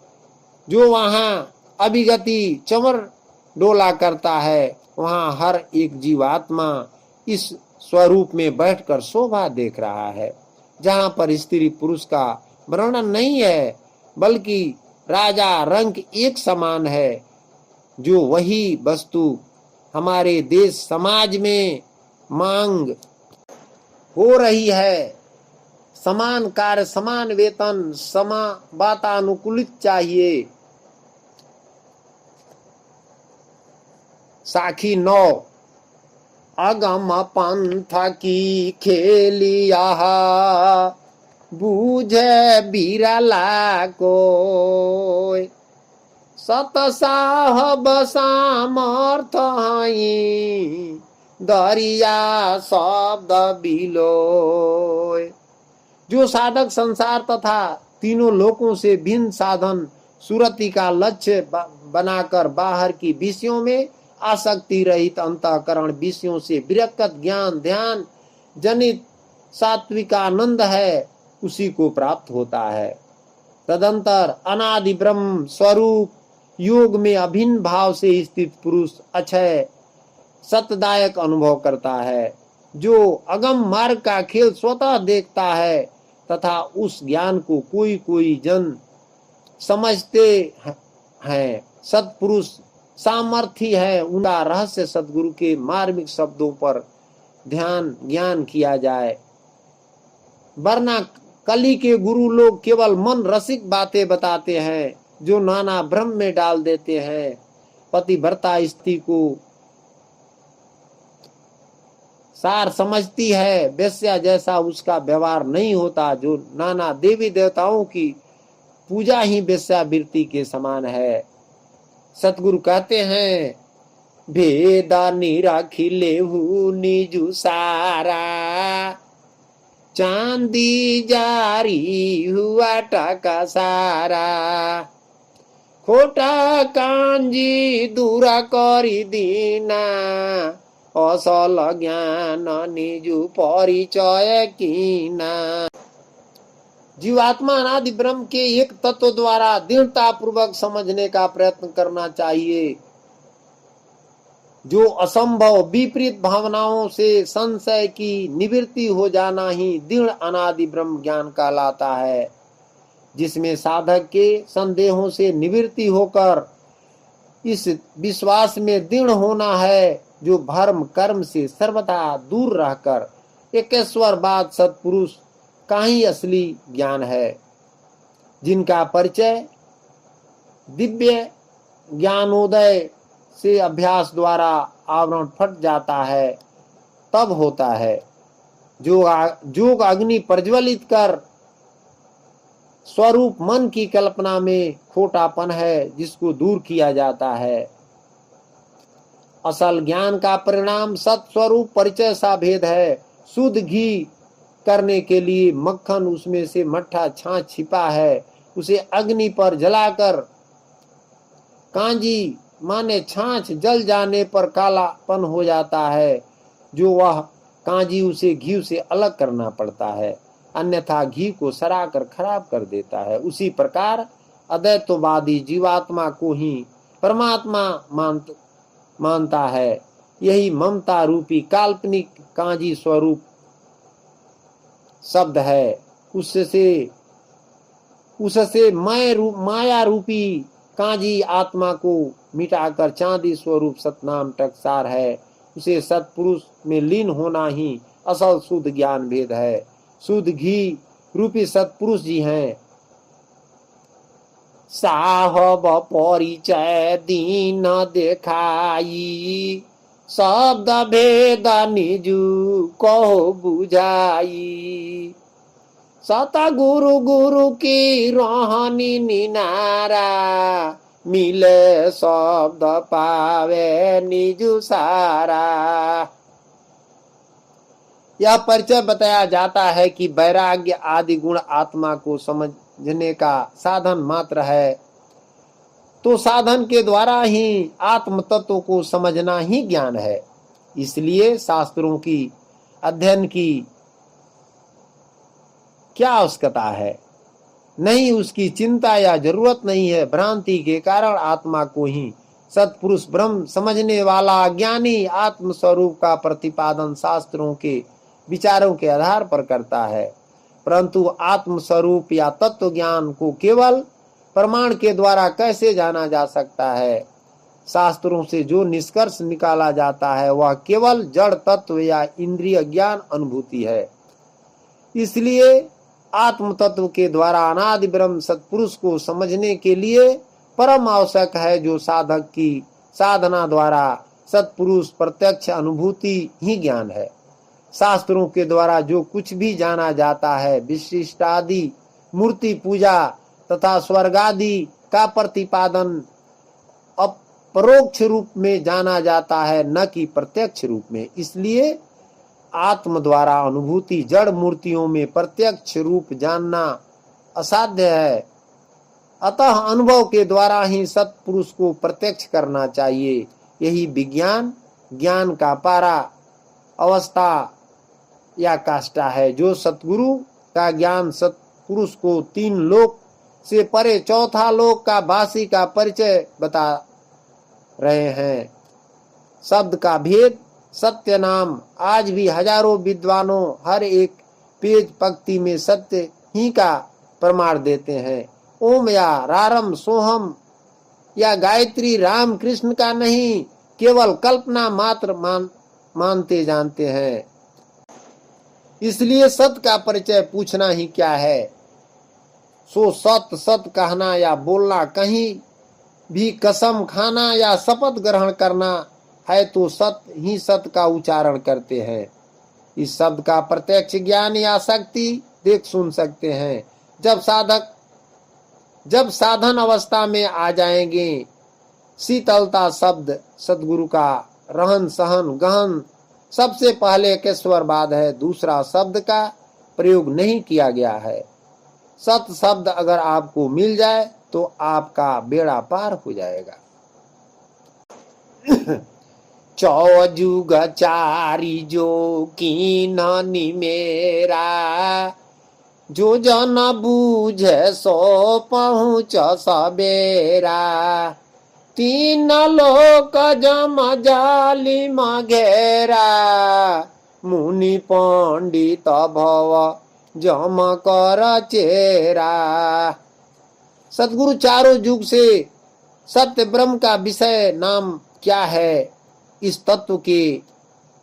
जो वहां अभिगति चमर डोला करता है, वहां हर एक जीवात्मा इस स्वरूप में बैठकर शोभा देख रहा है। जहां पर स्त्री पुरुष का वर्णन नहीं है, बल्कि राजा रंग एक समान है। जो वही वस्तु हमारे देश समाज में मांग हो रही है। समान कार्य, समान वेतन, समा वातानुकूलित चाहिए। साखी 9। अगम पंथ की खेलिया बूझे बिरला को, सत साहब सामर्थ हई दरिया शब्द बिलोय। जो साधक संसार तथा तीनों लोकों से भिन्न साधन सुरति का लक्ष्य बनाकर बाहर की विषयों में आसक्ति रहित अंतःकरण विषयों से विरक्त ज्ञान ध्यान जनित सात्विक आनंद है, उसी को प्राप्त होता है। तदंतर अनादि ब्रह्म स्वरूप योग में अभिन्न भाव से स्थित पुरुष अक्षय सतदायक अनुभव करता है, जो अगम मार्ग का खेल स्वतः देखता है तथा उस ज्ञान को कोई कोई जन समझते हैं। सत्पुरुष सामर्थ्य है, उनका रहस्य सदगुरु के मार्मिक शब्दों पर ध्यान ज्ञान किया जाए, वरना कली के गुरु लोग केवल मन रसिक बातें बताते हैं जो नाना भ्रम में डाल देते हैं। पतिव्रता स्त्री को सार समझती है, वेश्या जैसा उसका व्यवहार नहीं होता, जो नाना देवी देवताओं की पूजा ही वेश्यावृत्ति के समान है। सतगुरु कहते हैं, भेदा निराखिले हु निजु सारा, चांदी जारी हुआ टाका सारा, खोटा कांजी दूरा करी दीना, असल ज्ञान निजु परिचय कीना। जीवात्मा अनादि ब्रह्म के एक तत्व द्वारा दृढ़ता पूर्वक समझने का प्रयत्न करना चाहिए। जो असंभव विपरीत भावनाओं से संशय की निवृत्ति हो जाना ही दृढ़ अनादि ब्रह्म ज्ञान कहलाता है, जिसमें साधक के संदेहों से निवृत्ति होकर इस विश्वास में दृढ़ होना है, जो भर्म कर्म से सर्वदा दूर रहकर एकेश्वरवाद सत्पुरुष का ही असली ज्ञान है, जिनका परिचय दिव्य ज्ञानोदय से अभ्यास द्वारा आवरण फट जाता है तब होता है। जोग अग्नि प्रज्वलित कर स्वरूप मन की कल्पना में खोटापन है, जिसको दूर किया जाता है। असल ज्ञान का परिणाम सत्स्वरूप परिचय सा भेद है। शुद्ध घी करने के लिए मक्खन उसमें से मट्ठा छाछ छिपा है, उसे अग्नि पर जलाकर कांजी माने छाछ जल जाने पर कालापन हो जाता है, जो वह कांजी उसे घी से अलग करना पड़ता है, अन्यथा घी को सराकर खराब कर देता है। उसी प्रकार अद्वैतवादी जीवात्मा को ही परमात्मा मानता है। यही ममता रूपी काल्पनिक कांजी स्वरूप शब्द है। उससे माया रूपी कांजी आत्मा को मिटाकर चांदी स्वरूप सतनाम टकसार है। उसे सत्पुरुष में लीन होना ही असल शुद्ध ज्ञान भेद है। शुद्ध घी रूपी सत्पुरुष जी हैं। साहब परिचय दीन देखाई, शब्द भेद निजु कहो बुझाई, सतगुरु गुरु की रोहनी निनारा, मिले शब्द पावे निजु सारा। यह परिचय बताया जाता है कि वैराग्य आदि गुण आत्मा को समझने का साधन मात्र है, तो साधन के द्वारा ही आत्म तत्व को समझना ही ज्ञान है। इसलिए शास्त्रों की अध्ययन की क्या आवश्यकता है, नहीं उसकी चिंता या जरूरत नहीं है। भ्रांति के कारण आत्मा को ही सत्पुरुष ब्रह्म समझने वाला ज्ञानी आत्म स्वरूप का प्रतिपादन शास्त्रों के विचारों के आधार पर करता है, परंतु आत्म स्वरूप या तत्व ज्ञान को केवल प्रमाण के द्वारा कैसे जाना जा सकता है। शास्त्रों से जो निष्कर्ष निकाला जाता है वह केवल जड़ तत्व या इंद्रिय ज्ञान अनुभूति है। इसलिए आत्म तत्व के द्वारा अनादि ब्रह्म सत्पुरुष को समझने के लिए परम आवश्यक है, जो साधक की साधना द्वारा सत्पुरुष प्रत्यक्ष अनुभूति ही ज्ञान है। शास्त्रों के द्वारा जो कुछ भी जाना जाता है, विशिष्टादि मूर्ति पूजा तथा स्वर्ग आदि का प्रतिपादन अपरोक्ष रूप में जाना जाता है, न कि प्रत्यक्ष रूप में। इसलिए आत्म द्वारा अनुभूति जड़ मूर्तियों में प्रत्यक्ष रूप जानना असाध्य है। अतः अनुभव के द्वारा ही सत्पुरुष को प्रत्यक्ष करना चाहिए। यही विज्ञान ज्ञान का पारा अवस्था या काष्ठा है। जो सतगुरु का ज्ञान सतपुरुष को तीन लोक से परे चौथा लोक का वासी का परिचय बता रहे हैं। शब्द का भेद सत्य नाम आज भी हजारों विद्वानों हर एक पेज पंक्ति में सत्य ही का प्रमाण देते हैं। ओम या रारम सोहम या गायत्री राम कृष्ण का नहीं, केवल कल्पना मात्र मानते जानते हैं। इसलिए सत का परिचय पूछना ही क्या है। सो सत सत कहना या बोलना, कहीं भी कसम खाना या शपथ ग्रहण करना है तो सत ही सत का उच्चारण करते हैं। इस शब्द का प्रत्यक्ष ज्ञान या शक्ति देख सुन सकते हैं। जब साधन अवस्था में आ जाएंगे, शीतलता शब्द सतगुरु का रहन सहन गहन सबसे पहले केश्वरवाद है। दूसरा शब्द का प्रयोग नहीं किया गया है। सत शब्द अगर आपको मिल जाए तो आपका बेड़ा पार हो जाएगा। चौजुग चारी जो कीन निमेरा, जो जन बूझे सो पहुँच सबेरा। तीन लोक जम जाली घेरा, मुनि पंडित भव जम कर चेरा। सतगुरु चारों युग से सत्य ब्रह्म का विषय नाम क्या है, इस तत्व के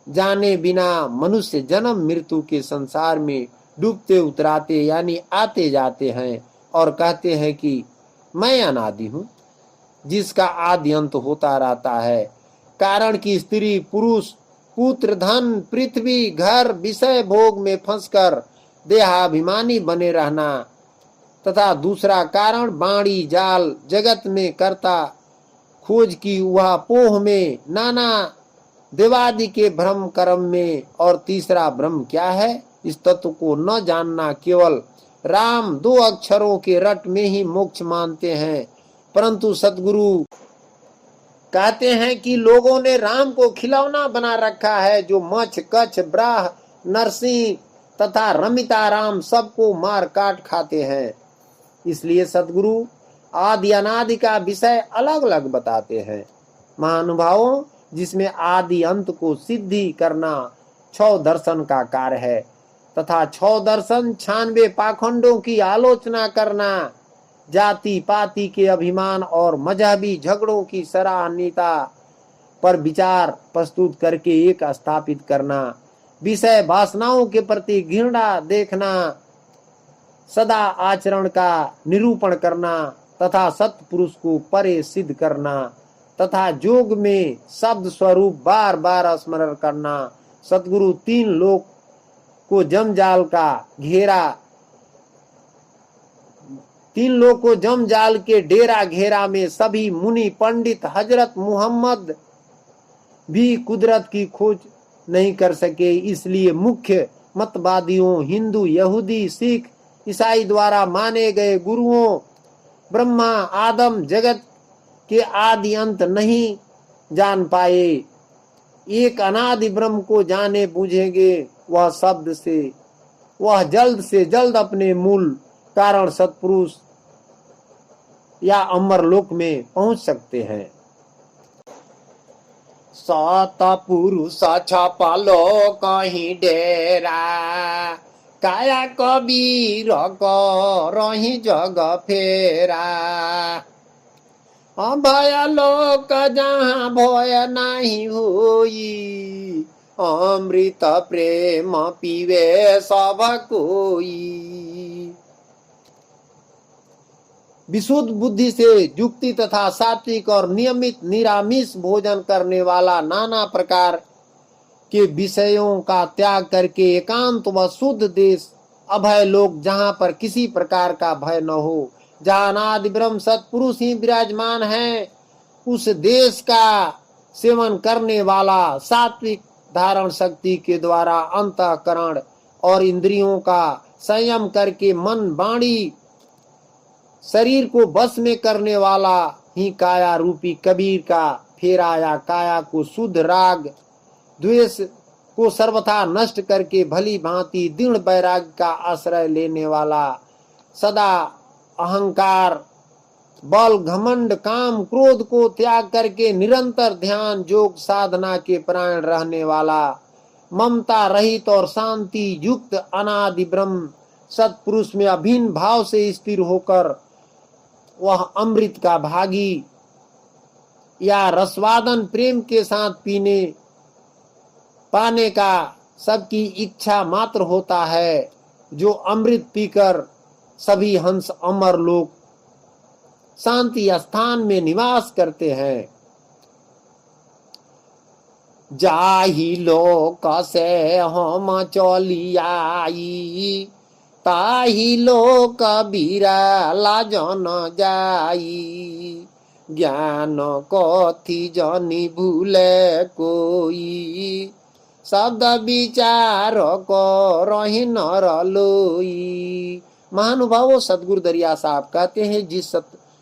जाने बिना मनुष्य जन्म मृत्यु के संसार में डूबते उतराते यानी आते जाते हैं और कहते हैं कि मैं अनादि हूँ, जिसका आदि अंत होता रहता है। कारण कि स्त्री पुरुष पुत्र धन पृथ्वी घर विषय भोग में फंसकर देहाभिमानी बने रहना, तथा दूसरा कारण बाणी जाल जगत में करता खोज की वह पोह में नाना देवादि के भ्रम कर्म में। और तीसरा ब्रह्म क्या है, इस तत्व को न जानना केवल राम दो अक्षरों के रट में ही मोक्ष मानते हैं। परंतु सतगुरु कहते हैं कि लोगों ने राम को खिलौना बना रखा है, जो मछ कच्छ ब्राह नरसिंह तथा रमिता राम सबको मार काट खाते हैं। इसलिए सतगुरु आदि अनादि का विषय अलग अलग बताते हैं। महानुभावों, जिसमें आदि अंत को सिद्धि करना 6 दर्शन का कार्य है तथा 6 दर्शन 96 पाखंडों की आलोचना करना, जाति पाति के अभिमान और मजहबी झगड़ों की सराहनीयता पर विचार प्रस्तुत करके एक स्थापित करना, विषय वासनाओं के प्रति घृणा देखना, सदा आचरण का निरूपण करना तथा सत्पुरुष को परे सिद्ध करना तथा योग में शब्द स्वरूप बार बार स्मरण करना। सतगुरु 3 लोक को जमजाल का घेरा, 3 लोक को जमजाल के डेरा घेरा में सभी मुनि पंडित हजरत मुहम्मद भी कुदरत की खोज नहीं कर सके। इसलिए मुख्य मतवादियों हिंदू यहूदी सिख ईसाई द्वारा माने गए गुरुओं ब्रह्मा आदम जगत के आदि अंत नहीं जान पाए। एक अनादि ब्रह्म को जाने बूझेंगे, वह जल्द से जल्द अपने मूल कारण सत्पुरुष या अमर लोक में पहुंच सकते हैं। सतपुरुष छपलो कहीं डेरा, काया कबीर रही जग फेरा। भय लोक जहाँ भय नहीं होई, अमृत प्रेम पीवे सब कोई। विशुद्ध बुद्धि से युक्ति तथा सात्विक और नियमित निरामिष भोजन करने वाला नाना प्रकार के विषयों का त्याग करके एकांत व शुद्ध देश अभय लोक, जहाँ पर किसी प्रकार का भय न हो, जहाँ अनादि ब्रह्म सत्पुरुष ही विराजमान है, उस देश का सेवन करने वाला सात्विक धारण शक्ति के द्वारा अंतःकरण और इंद्रियों का संयम करके मन वाणी शरीर को बस में करने वाला ही काया रूपी कबीर का फेराया, काया को शुद्ध राग द्वेष को सर्वथा नष्ट करके भली भांति दृढ़ वैराग्य का आश्रय लेने वाला, सदा अहंकार, बल, घमंड, काम, क्रोध को त्याग करके निरंतर ध्यान योग साधना के प्राण रहने वाला, ममता रहित और शांति युक्त अनादि ब्रह्म सत्पुरुष में अभिन्न भाव से स्थिर होकर वह अमृत का भागी या रसवादन प्रेम के साथ पीने पाने का सबकी इच्छा मात्र होता है, जो अमृत पीकर सभी हंस अमर लोग शांति स्थान में निवास करते हैं। जाहि लोक से हम चली आई, ताहि लोक बिरला जन जाई, ज्ञान कथि जनि भूले कोई, शब्द विचार करहि नर लोई। महानुभावों, सदगुरु दरिया साहब कहते हैं, जिस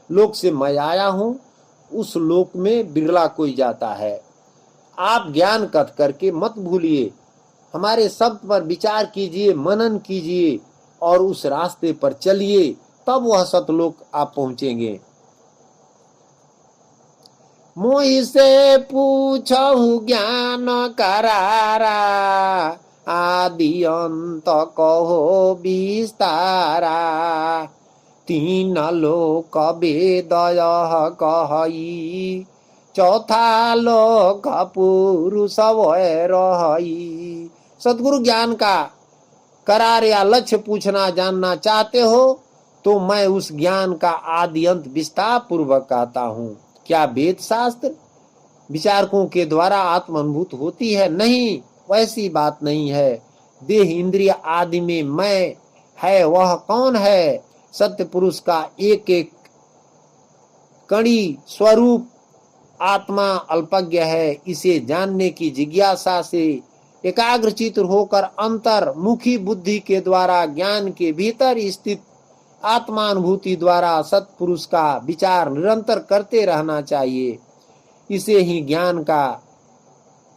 लोक से मैं आया हूं उस लोक में बिरला कोई जाता है। आप ज्ञान कथ करके मत भूलिए, हमारे शब्द पर विचार कीजिए, मनन कीजिए और उस रास्ते पर चलिए, तब वह सतलोक आप पहुंचेंगे। मोहि से पूछहु ज्ञान करारा, आदि अंत कहो विस्तारा, तीन लोक वेद कही, चौथा लोक पुरुष वै रही। सदगुरु ज्ञान का करार या लक्ष्य पूछना जानना चाहते हो तो मैं उस ज्ञान का आदि अंत विस्तार पूर्वक कहता हूँ। क्या वेद शास्त्र विचारकों के द्वारा आत्म अनुभूत होती है? नहीं, वैसी बात नहीं है। देह इंद्रिय आदि में मैं है, वह कौन है? सत्य पुरुष का एक एक कणी स्वरूप आत्मा अल्पज्ञ है। इसे जानने की जिज्ञासा से एकाग्रचित्त होकर अंतर्मुखी बुद्धि के द्वारा ज्ञान के भीतर स्थित आत्मानुभूति द्वारा सत्पुरुष का विचार निरंतर करते रहना चाहिए। इसे ही ज्ञान का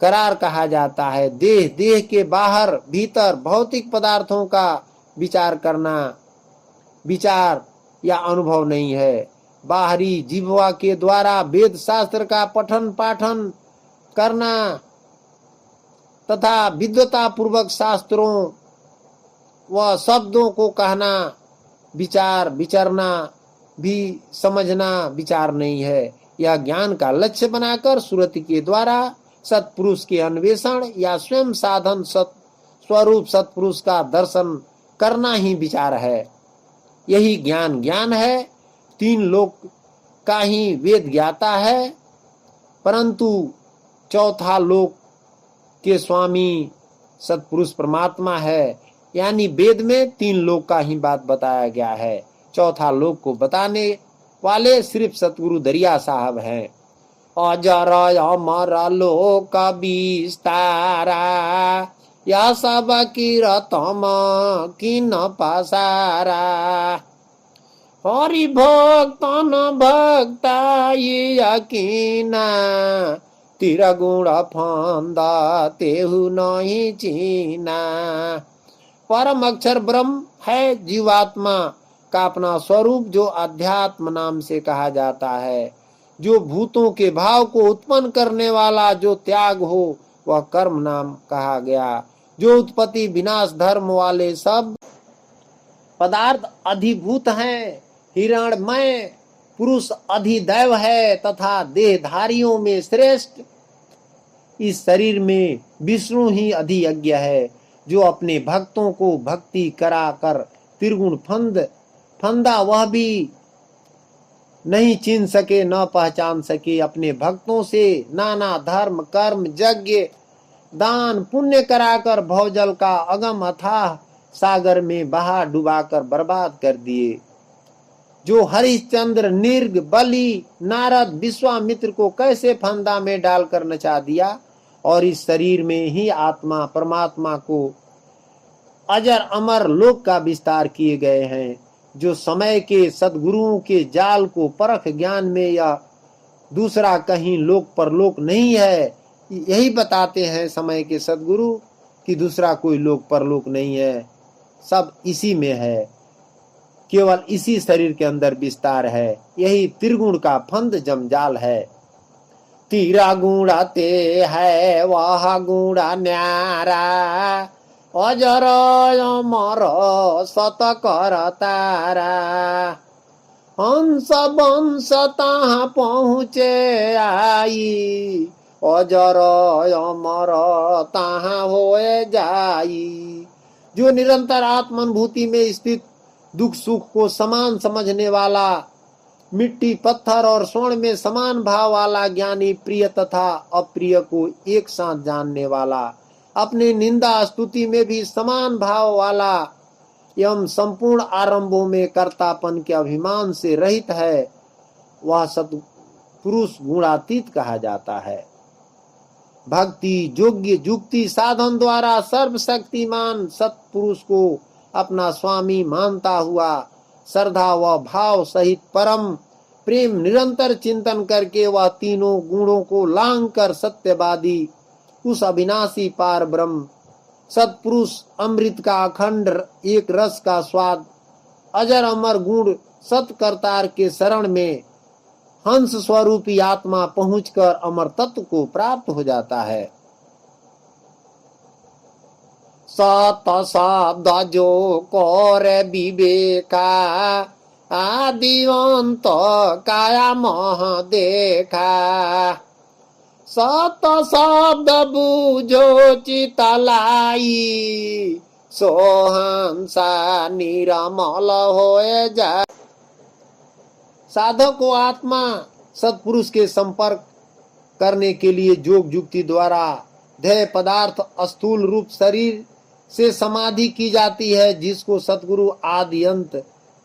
करार कहा जाता है। देह के बाहर भीतर भौतिक पदार्थों का विचार करना विचार या अनुभव नहीं है। बाहरी जिह्वा के द्वारा वेद शास्त्र का पठन पाठन करना तथा विद्वता पूर्वक शास्त्रों व शब्दों को कहना विचरना भी समझना विचार नहीं है। यह ज्ञान का लक्ष्य बनाकर सुरति के द्वारा सत्पुरुष के अन्वेषण या स्वयं साधन स्वरूप सत्पुरुष का दर्शन करना ही विचार है। यही ज्ञान है। तीन लोक का ही वेद ज्ञाता है, परंतु चौथा लोक के स्वामी सत्पुरुष परमात्मा है। यानी वेद में तीन लोक का ही बात बताया गया है, चौथा लोक को बताने वाले सिर्फ सतगुरु दरिया साहब हैं। अजर अमर लोक विस्तारा, या सब कीरतम किन पसारा, हरि भक्तन भक्ता यकीना, तिरगुण फंद तेहु नहीं चीना। परम अक्षर ब्रह्म है जीवात्मा का अपना स्वरूप, जो अध्यात्म नाम से कहा जाता है। जो भूतों के भाव को उत्पन्न करने वाला जो त्याग हो वह कर्म नाम कहा गया। जो उत्पत्ति विनाश धर्म वाले सब पदार्थ अधिभूत हैं। हिरण्मय पुरुष अधिदैव है तथा देहधारियों में श्रेष्ठ इस शरीर में विष्णु ही अधियज्ञ है, जो अपने भक्तों को भक्ति करा कर त्रिगुण फंदा वह भी नहीं चिन्ह सके न पहचान सके। अपने भक्तों से नाना धर्म कर्म यज्ञ दान पुण्य कराकर भवजल का अगम अथाह सागर में बहा डुबाकर बर्बाद कर दिए। जो हरिश्चंद्र निर्ग बलि नारद विश्वामित्र को कैसे फंदा में डालकर नचा दिया, और इस शरीर में ही आत्मा परमात्मा को अजर अमर लोक का विस्तार किए गए हैं। जो समय के सद्गुरुओं के जाल को परख ज्ञान में या दूसरा कहीं लोक परलोक नहीं है। यही बताते हैं समय के सद्गुरु कि दूसरा कोई लोक परलोक नहीं है, सब इसी में है, केवल इसी शरीर के अंदर विस्तार है। यही त्रिगुण का फंद जमजाल है। तीरा गुणा ते है वह गुणा न्यारा, अजर अमर सत कर तारा। हंस वंश तहाँ पहुँचे आई, अजर अमर तहाँ होए जाई। जो निरंतर आत्मानुभूति में स्थित दुख सुख को समान समझने वाला, मिट्टी पत्थर और स्वर्ण में समान भाव वाला ज्ञानी, प्रिय तथा अप्रिय को एक साथ जानने वाला, अपने निंदा स्तुति में भी समान भाव वाला एवं संपूर्ण आरंभों में कर्तापन के अभिमान से रहित है, वह सत्पुरुष गुणातीत कहा जाता है। भक्ति योग्य युक्ति साधन द्वारा सर्वशक्तिमान सत्पुरुष को अपना स्वामी मानता हुआ श्रद्धा व भाव सहित परम प्रेम निरंतर चिंतन करके वह तीनों गुणों को लांघ कर सत्यवादी उस अविनाशी पार ब्रह्म सत्पुरुष अमृत का अखंड एक रस का स्वाद अजर अमर गुण सत्कर्तार के शरण में हंस स्वरूपी आत्मा पहुंचकर अमर तत्व को प्राप्त हो जाता है। सत शब्द जो कर विवेका, आदिवंत काया मह देखा। सत शब्द बुझो चितलाई, सोहंसा निरमल होए जा। साधक को आत्मा सत्पुरुष के संपर्क करने के लिए योग युक्ति द्वारा ध्येय पदार्थ स्थूल रूप शरीर से समाधि की जाती है, जिसको सतगुरु आदि अंत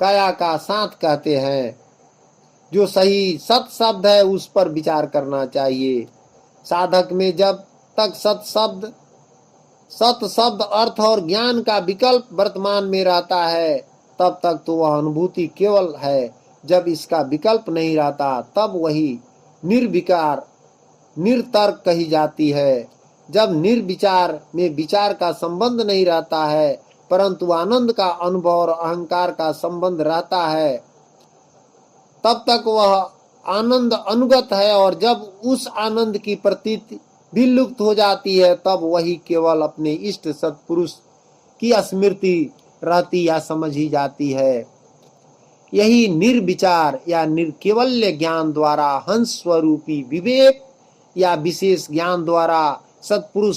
काया का साथ कहते हैं। जो सही सत शब्द है उस पर विचार करना चाहिए। साधक में जब तक सत शब्द अर्थ और ज्ञान का विकल्प वर्तमान में रहता है, तब तक तो वह अनुभूति केवल है। जब इसका विकल्प नहीं रहता, तब वही निर्विकार निरतर्क कही जाती है। जब निर्विचार में विचार का संबंध नहीं रहता है, परंतु आनंद का अनुभव और अहंकार का संबंध रहता है, तब तक वह आनंद अनुगत है। और जब उस आनंद की प्रतीति विलुप्त हो जाती है, तब वही केवल अपने इष्ट सत्पुरुष की स्मृति रहती या समझी जाती है। यही निर्विचार या निर्केवल्य ज्ञान द्वारा हंस स्वरूपी विवेक या विशेष ज्ञान द्वारा सत्पुरुष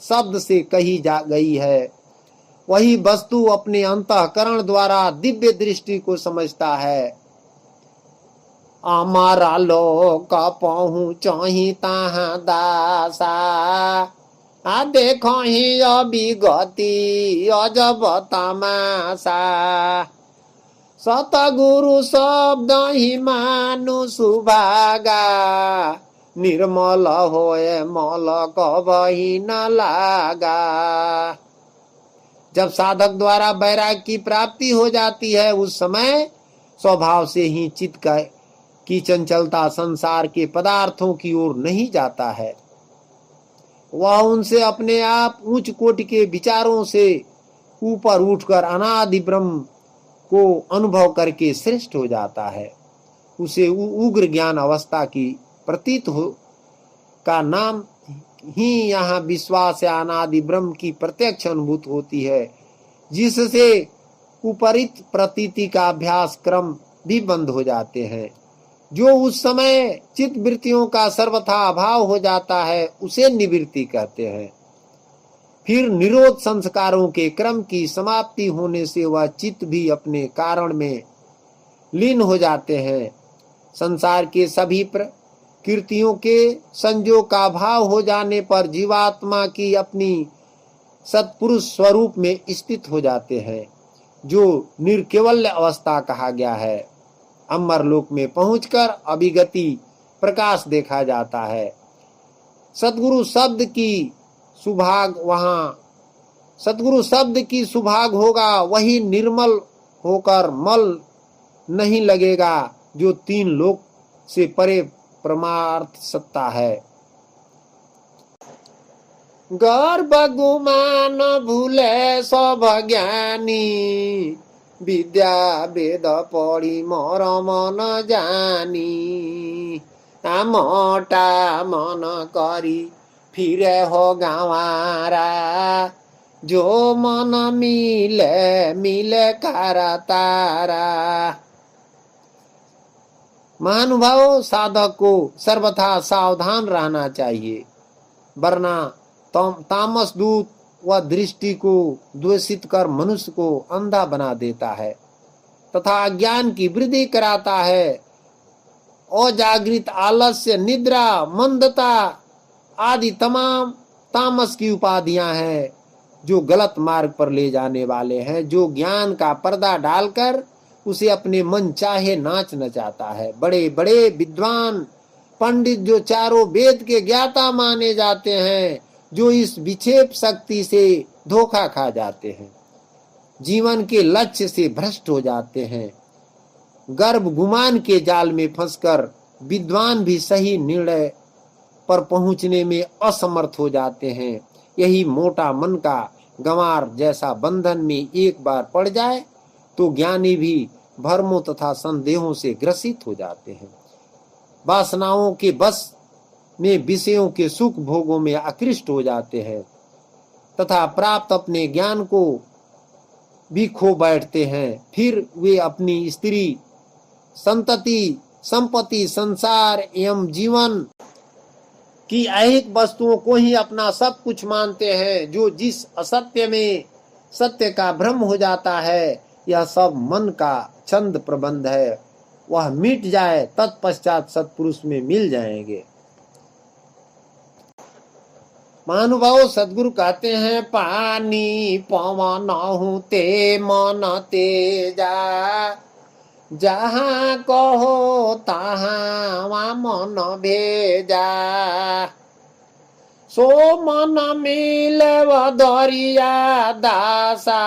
शब्द से कही जा गई है। वही वस्तु अपने अंतःकरण द्वारा दिव्य दृष्टि को समझता है। अमरा लोक पहुँचहि ताहाँ दासा, आ देखो ही अभिगति अजब तमाशा। सतगुरु शब्द ही मानु सुभागा, निर्मल होए मल कबही न लागा। जब साधक द्वारा वैराग्य की प्राप्ति हो जाती है, उस समय स्वभाव से ही चित्त की चंचलता संसार के पदार्थों की ओर नहीं जाता है। वह उनसे अपने आप उच्च कोटि के विचारों से ऊपर उठकर अनादि ब्रह्म को अनुभव करके श्रेष्ठ हो जाता है। उसे उग्र ज्ञान अवस्था की प्रतीत हो का नाम ही यहाँ विश्वास या अनादि ब्रह्म की प्रत्यक्ष अनुभूत होती है, जिससे उपरित प्रतीति का अभ्यास क्रम भी बंद हो जाते हैं। जो उस समय चित्त वृत्तियों का सर्वथा अभाव हो जाता है, उसे निवृत्ति कहते हैं। फिर निरोध संस्कारों के क्रम की समाप्ति होने से वह चित्त भी अपने कारण में लीन हो जाते हैं। संसार के सभी प्रकृतियों के संयोग का भाव हो जाने पर जीवात्मा की अपनी सत्पुरुष स्वरूप में स्थित हो जाते हैं, जो निर्केवल्य अवस्था कहा गया है। अमर लोक में पहुंचकर अभिगति प्रकाश देखा जाता है। सतगुरु शब्द की सुभाग होगा, वही निर्मल होकर मल नहीं लगेगा, जो तीन लोक से परे परमार्थ सत्ता है। गर्भ गुमान भूले सब ज्ञानी, विद्या वेद पढ़ी मरम न जानी। मोटा मन करी फिरे हो गंवारा, जो मन मिले मिले कारा तारा। महानुभाव, साधक को सर्वथा सावधान रहना चाहिए, वरना तामस दूत व दृष्टि को द्वेषित कर मनुष्य को अंधा बना देता है तथा ज्ञान की वृद्धि कराता है। अजागृत, आलस्य, निद्रा, मंदता आदि तमाम तामस की उपाधियां हैं जो गलत मार्ग पर ले जाने वाले हैं, जो ज्ञान का पर्दा डालकर उसे अपने मन चाहे नाच नचाता है। बड़े बड़े विद्वान पंडित जो चारों वेद के ज्ञाता माने जाते हैं, जो इस विक्षेप शक्ति से धोखा खा जाते हैं, जीवन के लक्ष्य से भ्रष्ट हो जाते हैं, गर्भ गुमान के जाल में फंसकर विद्वान भी सही निर्णय पर पहुंचने में असमर्थ हो जाते हैं। यही मोटा मन का गंवार जैसा बंधन में एक बार पड़ जाए तो ज्ञानी भी भ्रमों तथा संदेहों से ग्रसित हो जाते हैं। वासनाओं के बस में विषयों के सुख भोगों में आकृष्ट हो जाते हैं तथा प्राप्त अपने ज्ञान को भी खो बैठते हैं। फिर वे अपनी स्त्री, संतति, संपत्ति, संसार एवं जीवन की ऐहिक वस्तुओं को ही अपना सब कुछ मानते हैं। जो जिस असत्य में सत्य का भ्रम हो जाता है, यह सब मन का छंद प्रबंध है, वह मिट जाए तत्पश्चात सत्पुरुष में मिल जाएंगे। महानुभाव, सदगुरु कहते हैं, पानी पवन ते मन तेजा, जहाँ कहो तहाँ मन भेजा। सो मन मिले दरिया दासा,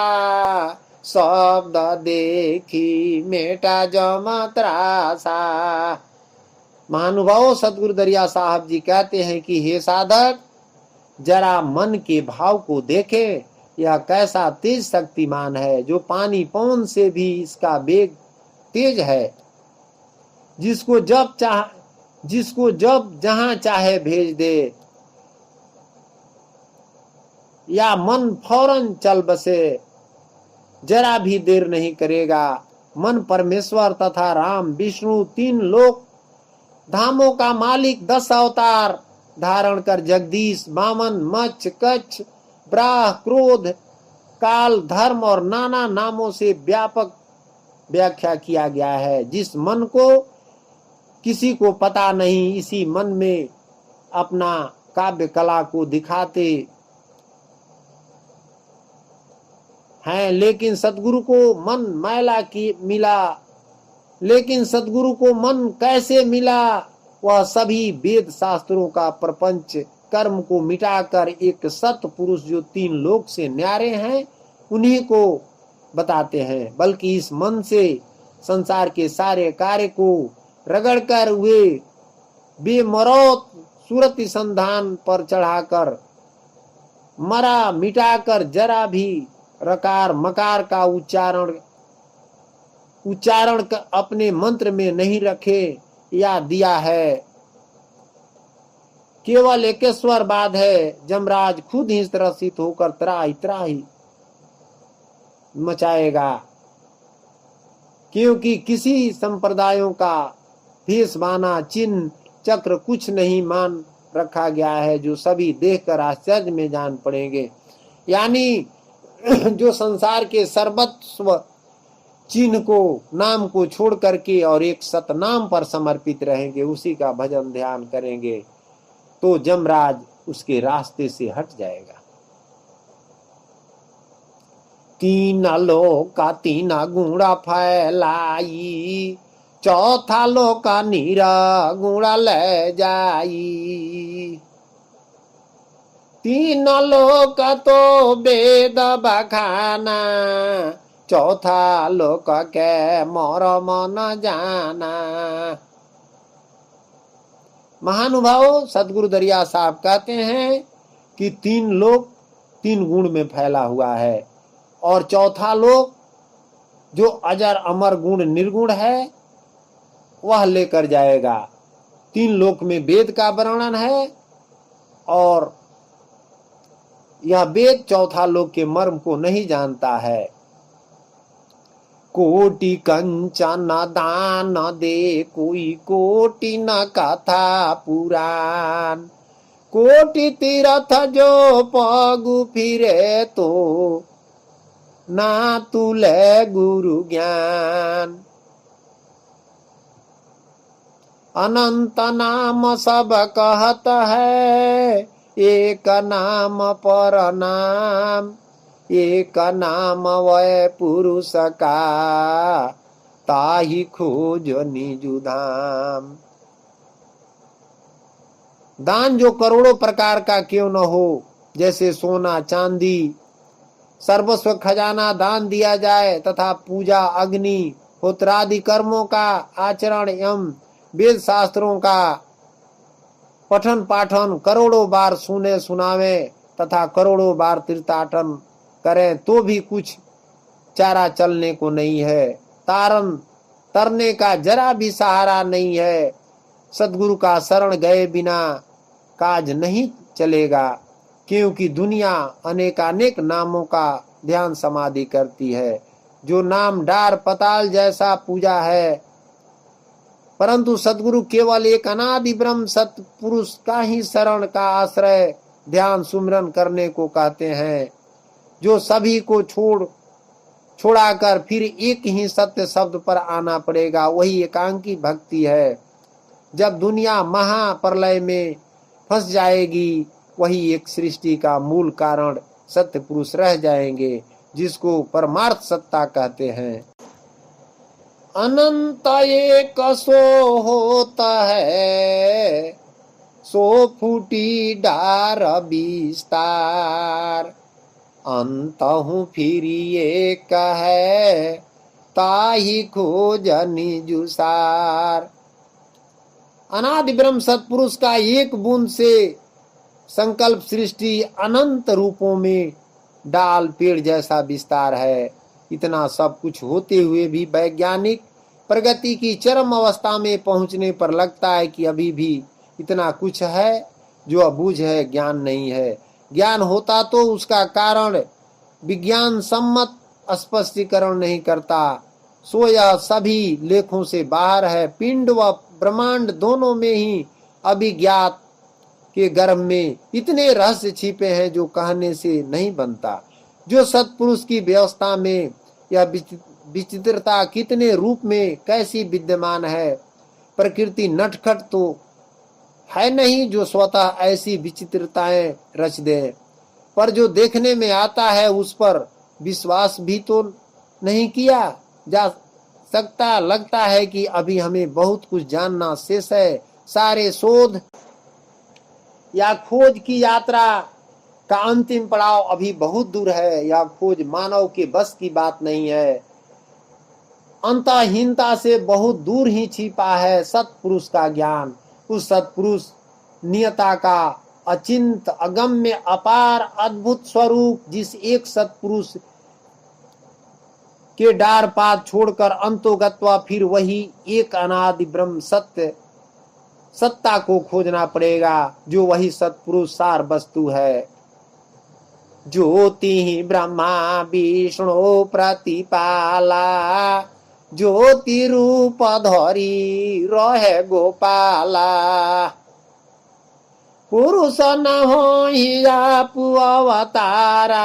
शब्द देखी मेटा जम त्रासा। महानुभाव, सदगुरु दरिया साहब जी कहते हैं कि हे साधक, जरा मन के भाव को देखे, यह कैसा तेज शक्तिमान है, जो पानी पवन से भी इसका वेग तेज है। जिसको जब जहां चाहे भेज दे, या मन फौरन चल बसे, जरा भी देर नहीं करेगा। मन परमेश्वर तथा राम विष्णु तीन लोक धामों का मालिक 10 अवतार धारण कर जगदीश, वामन, मत्स्य, कच्छ, ब्राह, क्रोध, काल, धर्म और नाना नामों से व्यापक व्याख्या किया गया है। जिस मन को किसी को पता नहीं, इसी मन में अपना काव्य कला को दिखाते हैं। लेकिन सदगुरु को मन कैसे मिला? वह सभी वेद शास्त्रों का प्रपंच कर्म को मिटाकर एक सत्पुरुष जो 3 लोक से न्यारे हैं, उन्हीं को बताते हैं। बल्कि इस मन से संसार के सारे कार्य को रगड़कर वे बेमौत सूरत संधान पर चढ़ाकर मरा मिटाकर जरा भी रकार मकार का उच्चारण अपने मंत्र में नहीं रखे या दिया है। केवल एकेश्वरवाद है। जमराज खुद ही त्रसित होकर त्राही मचाएगा, क्योंकि किसी संप्रदायों का भेषवाना, चिन्ह, चक्र कुछ नहीं मान रखा गया है, जो सभी देखकर आश्चर्य में जान पड़ेंगे। यानी जो संसार के सर्वस्व चिन्ह को, नाम को छोड़ करके और एक सतनाम पर समर्पित रहेंगे, उसी का भजन ध्यान करेंगे, तो जमराज उसके रास्ते से हट जाएगा। 3 लोक का 3 गुणा फैलाई, चौथा लोक का नीरा गुणा ले जाई। 3 लोक तो वेद बखाना, चौथा लोक के मरम न जाना। महानुभाव सदगुरु दरिया साहब कहते हैं कि 3 लोक 3 गुण में फैला हुआ है और चौथा लोक जो अजर अमर गुण निर्गुण है वह लेकर जाएगा। 3 लोक में वेद का वर्णन है और यह वेद चौथा लोक के मर्म को नहीं जानता है। कोटि कंचन दान दे कोई कोटि न कथा पुराण, कोटि तीर्थ जो पगु फिरे तो ना तुले गुरु ज्ञान। अनंत नाम सब कहत है, एक नाम पर नाम, एक नाम वै पुरुष का, ताहि खोज निजु धाम। दान जो करोड़ों प्रकार का क्यों न हो, जैसे सोना चांदी सर्वस्व खजाना दान दिया जाए तथा पूजा अग्नि होत्रादि कर्मों का आचरण एवं वेद शास्त्रों का पठन पाठन करोड़ों बार सुने सुनावे तथा करोड़ों बार तीर्थाटन करें तो भी कुछ चारा चलने को नहीं है, तारन तरने का जरा भी सहारा नहीं है। सदगुरु का शरण गए बिना काज नहीं चलेगा, क्योंकि दुनिया अनेकानेक नामों का ध्यान समाधि करती है। जो नाम डार पताल जैसा पूजा है, परंतु सदगुरु केवल एक अनादि ब्रह्म सत्पुरुष का ही शरण का आश्रय ध्यान सुमिरन करने को कहते हैं। जो सभी को छोड़ाकर फिर एक ही सत्य शब्द पर आना पड़ेगा, वही एकांकी भक्ति है। जब दुनिया महाप्रलय में फंस जाएगी, वही एक सृष्टि का मूल कारण सत्य पुरुष रह जाएंगे, जिसको परमार्थ सत्ता कहते हैं। अनंत एक सो होता है, सो फूटी डार विस्तार, अंतहु फिर एक है, ताहि खोज निजु सार। अनादि ब्रह्म सत्पुरुष का एक बूंद से संकल्प सृष्टि अनंत रूपों में डाल पेड़ जैसा विस्तार है। इतना सब कुछ होते हुए भी वैज्ञानिक प्रगति की चरम अवस्था में पहुंचने पर लगता है कि अभी भी इतना कुछ है जो अबूझ है, ज्ञान नहीं है। ज्ञान होता तो उसका कारण विज्ञान सम्मत स्पष्टीकरण नहीं करता, सो यह सभी लेखों से बाहर है। पिंड व ब्रह्मांड दोनों में ही अभिज्ञात के गर्भ में इतने रहस्य छिपे हैं जो कहने से नहीं बनता। जो सत्पुरुष की व्यवस्था में यह विचित्रता कितने रूप में कैसी विद्यमान है, प्रकृति नटखट तो है नहीं जो स्वतः ऐसी विचित्रताएं रच दे, पर जो देखने में आता है उस पर विश्वास भी तो नहीं किया जा सकता। लगता है कि अभी हमें बहुत कुछ जानना शेष है। सारे शोध या खोज की यात्रा का अंतिम पड़ाव अभी बहुत दूर है। यह खोज मानव के बस की बात नहीं है, अंतहीनता से बहुत दूर ही छिपा है सत्पुरुष का ज्ञान। उस सत्पुरुष नियता का अचिंत अगम्य अपार अद्भुत स्वरूप, जिस एक सत्पुरुष के डार पात छोड़कर अंतोगत्वा फिर वही एक अनादि ब्रह्म सत्य सत्ता को खोजना पड़ेगा, जो वही सत्पुरुष सार वस्तु है। ज्योति ब्रह्मा विष्णु प्रतिपाला, ज्योति रूप धरी रहे गोपाला, पुरुष न होई आपु अवतारा,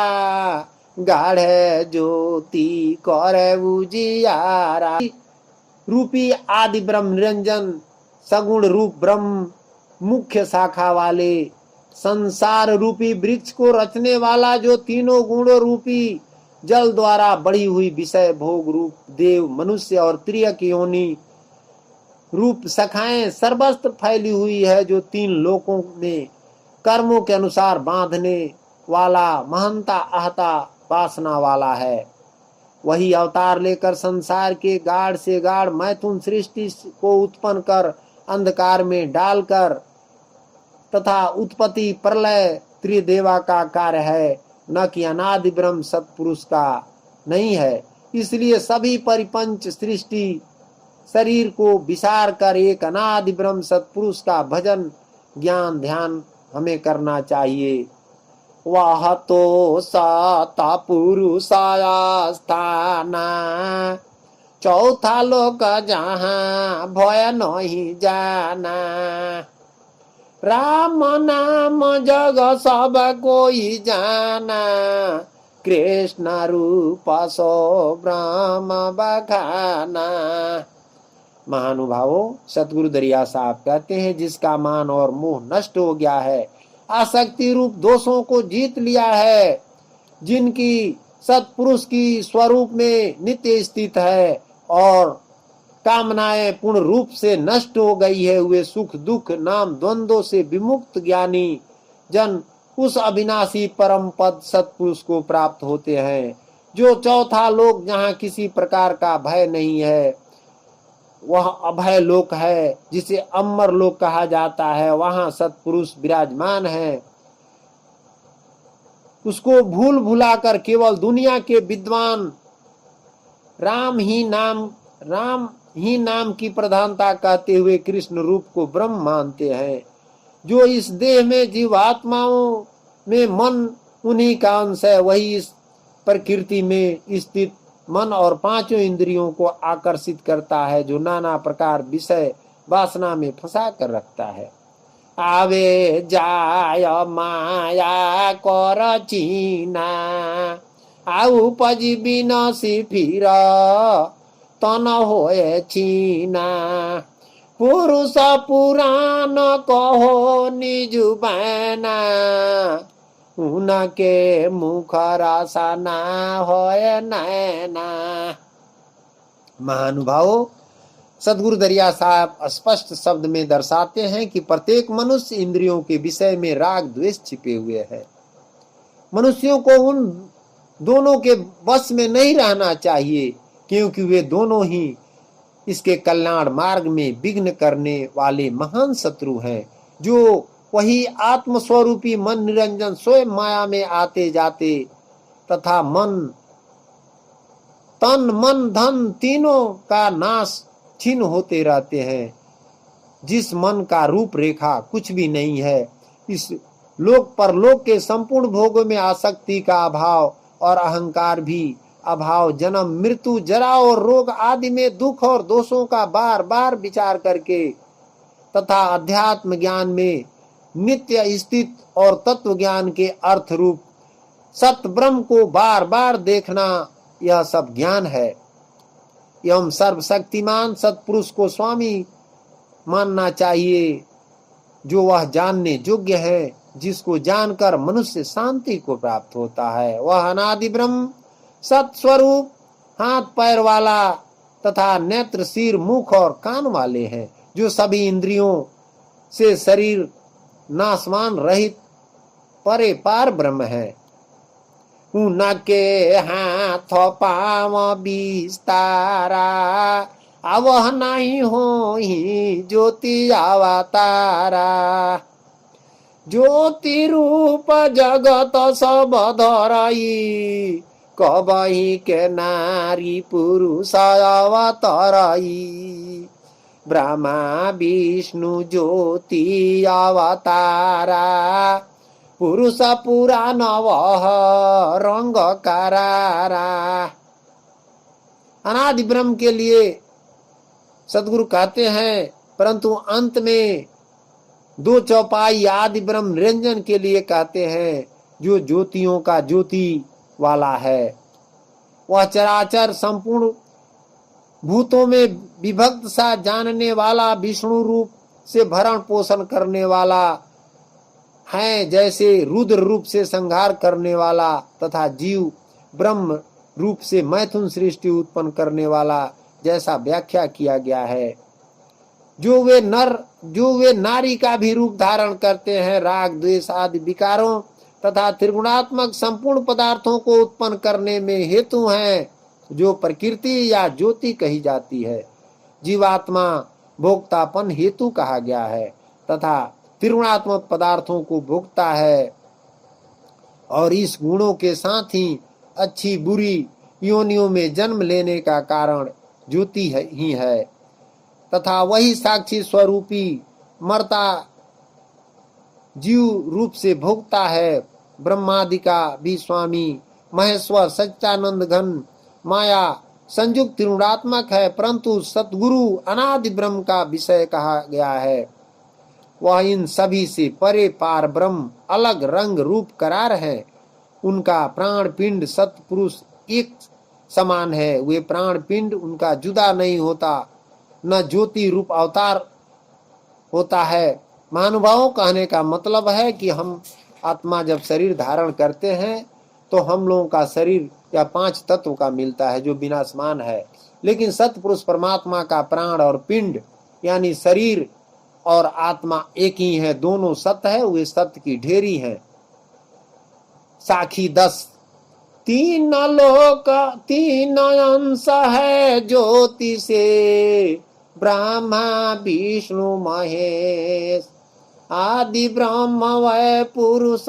गाढ़े ज्योति करे उजियारा। रूपी आदि ब्रह्म निरंजन सगुण रूप ब्रह्म मुख्य शाखा वाले संसार रूपी वृक्ष को रचने वाला, जो तीनों गुणों रूपी जल द्वारा बढ़ी हुई विषय भोग रूप देव मनुष्य और त्रियक योनि रूप शाखाएं सर्वत्र फैली हुई है, जो 3 लोकों में कर्मों के अनुसार बांधने वाला महंता आहता वासना वाला है। वही अवतार लेकर संसार के गाढ़ से गाढ़ मैथुन सृष्टि को उत्पन्न कर अंधकार में डालकर तथा उत्पत्ति प्रलय त्रिदेवा का कार्य है, न कि अनादि ब्रह्म सत्पुरुष का नहीं है। इसलिए सभी परिपंच सृष्टि शरीर को विसार कर एक अनादि ब्रह्म सत्पुरुष का भजन ज्ञान ध्यान हमें करना चाहिए। वह तो सता पुरुषाया स्थाना, चौथा लोक जहाँ भय नहीं जाना। राम नाम जग सब कोई जाना, कृष्ण रूप सो ब्रह्म बखाना। महानुभावों, सतगुरु दरिया साहब कहते हैं, जिसका मान और मोह नष्ट हो गया है, आसक्ति रूप दोषों को जीत लिया है, जिनकी सत्पुरुष की स्वरूप में नित्य स्थित है और कामनाएं पूर्ण रूप से नष्ट हो गई है, वे सुख दुख नाम द्वंद्वों से विमुक्त ज्ञानी जन उस अविनाशी परम पद सत्पुरुष को प्राप्त होते हैं। जो चौथा लोक जहाँ किसी प्रकार का भय नहीं है, वह अभय लोक है, जिसे अमर लोक कहा जाता है। वहाँ सत्पुरुष विराजमान है। उसको भूल भुलाकर केवल दुनिया के विद्वान राम ही नाम की प्रधानता कहते हुए कृष्ण रूप को ब्रह्म मानते हैं। जो इस देह में जीवात्माओं में मन उन्हीं का अंश है, वही इस प्रकृति में स्थित मन और पांचों इंद्रियों को आकर्षित करता है, जो नाना प्रकार विषय वासना में फंसा कर रखता है। आवे जाय माया कर चीना, आउ पजी बिनसी फिर तन होए छीना। पुरुष पुराण कहो निजु बैना, उनके मुख रसा ना होए नैना। महानुभावों, सदगुरु दरिया साहब स्पष्ट शब्द में दर्शाते हैं कि प्रत्येक मनुष्य इंद्रियों के विषय में राग द्वेष छिपे हुए है। मनुष्यों को उन दोनों के वश में नहीं रहना चाहिए, क्योंकि वे दोनों ही इसके कल्याण मार्ग में विघ्न करने वाले महान शत्रु हैं। जो वही आत्मस्वरूपी मन निरंजन स्वयं माया में आते जाते तथा तन मन धन तीनों का नाश छीन होते रहते हैं। जिस मन का रूप रेखा कुछ भी नहीं है, इस लोक परलोक के संपूर्ण भोगों में आसक्ति का अभाव और अहंकार भी अभाव, जन्म मृत्यु जरा और रोग आदि में दुख और दोषों का बार बार विचार करके तथा अध्यात्म ज्ञान में नित्य स्थित और तत्व ज्ञान के अर्थ रूप सत ब्रह्म को बार बार देखना, यह सब ज्ञान है। एवं सर्वशक्तिमान सत्पुरुष को स्वामी मानना चाहिए, जो वह जानने योग्य है, जिसको जानकर मनुष्य शांति को प्राप्त होता है। वह अनादि ब्रह्म सत्स्वरूप हाथ पैर वाला तथा नेत्र सिर मुख और कान वाले हैं, जो सभी इंद्रियों से शरीर नाशवान रहित परे पार ब्रह्म है। उनके हाथ पांव विस्तारा, आवह नहीं हो ही ज्योति अवतारा। ज्योति रूप जगत सब धरई, कबही के नारी पुरुष अवतरई। ब्रह्मा विष्णु ज्योति अवतारा, पुरुष पुराण वह रंग करारा। अनादि ब्रह्म के लिए सदगुरु कहते हैं, परंतु अंत में दो चौपाई आदि ब्रह्म निरंजन के लिए कहते हैं, जो ज्योतियों का ज्योति वाला है। वह चराचर संपूर्ण भूतों में विभक्त सा जानने वाला, विष्णु रूप से भरण पोषण करने वाला है, जैसे रुद्र रूप से संहार करने वाला तथा जीव ब्रह्म रूप से मैथुन सृष्टि उत्पन्न करने वाला, जैसा व्याख्या किया गया है। जो वे नारी का भी रूप धारण करते हैं, राग द्वेष आदि विकारों तथा त्रिगुणात्मक संपूर्ण पदार्थों को उत्पन्न करने में हेतु हैं, जो प्रकृति या ज्योति कही जाती है। जीवात्मा भोक्तापन हेतु कहा गया है तथा त्रिगुणात्मक पदार्थों को भोगता है और इस गुणों के साथ ही अच्छी बुरी योनियों में जन्म लेने का कारण ज्योति ही है तथा वही साक्षी स्वरूपी मरता जीव रूप से भोगता है। ब्रह्मादि का भी स्वामी महेश्वर सच्चानंद घन माया संयुक्त त्रिगुणात्मक है, परंतु सतगुरु अनादि ब्रह्म का विषय कहा गया है। वह इन सभी से परे पार ब्रह्म अलग रंग रूप करार है। उनका प्राण पिंड सतपुरुष एक समान है। वे प्राण पिंड उनका जुदा नहीं होता, न ज्योति रूप अवतार होता है। महानुभावों कहने का मतलब है कि हम आत्मा जब शरीर धारण करते हैं तो हम लोगों का शरीर या 5 तत्व का मिलता है जो विनाशमान है, लेकिन सतपुरुष परमात्मा का प्राण और पिंड यानी शरीर और आत्मा एक ही है, दोनों सत्य है, वे सत्य की ढेरी हैं। साखी 10 तीन लोक तीन अंश है ज्योति से, ब्रह्मा विष्णु महेश आदि ब्रह्म वै पुरुष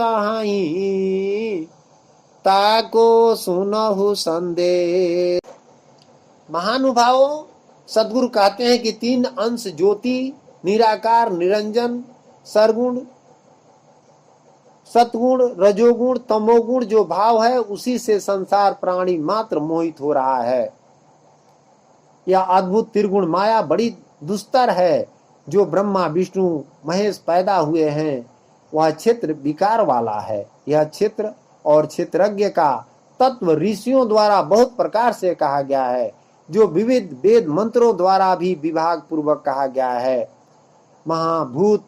ताको सुनहु संदेश। महानुभावों, सदगुरु कहते हैं कि 3 अंश ज्योति, निराकार, निरंजन, सरगुण, सतगुण, रजोगुण, तमोगुण जो भाव है उसी से संसार प्राणी मात्र मोहित हो रहा है। यह अद्भुत त्रिगुण माया बड़ी दुस्तर है। जो ब्रह्मा विष्णु महेश पैदा हुए हैं वह क्षेत्र विकार वाला है। यह क्षेत्र और क्षेत्रज्ञ का तत्व ऋषियों द्वारा बहुत प्रकार से कहा गया है, जो विविध वेद मंत्रों द्वारा भी विभाग पूर्वक कहा गया है। महाभूत,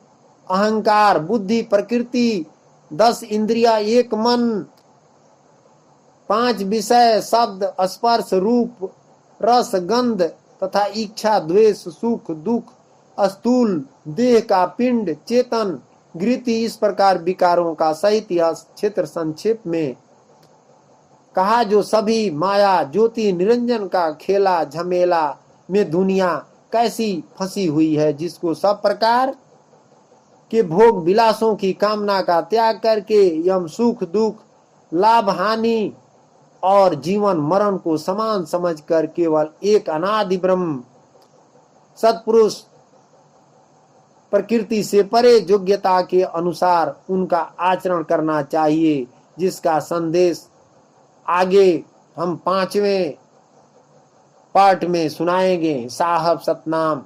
अहंकार, बुद्धि, प्रकृति, 10 इंद्रिया, एक मन, 5 विषय, शब्द, स्पर्श, रूप, रस, गंध तथा इच्छा, द्वेष, सुख, दुख, स्थूल देह का पिंड, चेतन, गृति, इस प्रकार विकारों का सहित यह क्षेत्र संक्षेप में कहा, जो सभी माया ज्योति निरंजन का खेला झमेला में दुनिया कैसी फंसी हुई है, जिसको सब प्रकार के भोग विलासों की कामना का त्याग करके यम सुख दुख, लाभ हानि और जीवन मरण को समान समझकर केवल एक अनादि ब्रह्म सत्पुरुष प्रकृति से परे योग्यता के अनुसार उनका आचरण करना चाहिए, जिसका संदेश आगे हम 5वें पार्ट में सुनाएंगे। साहब सतनाम।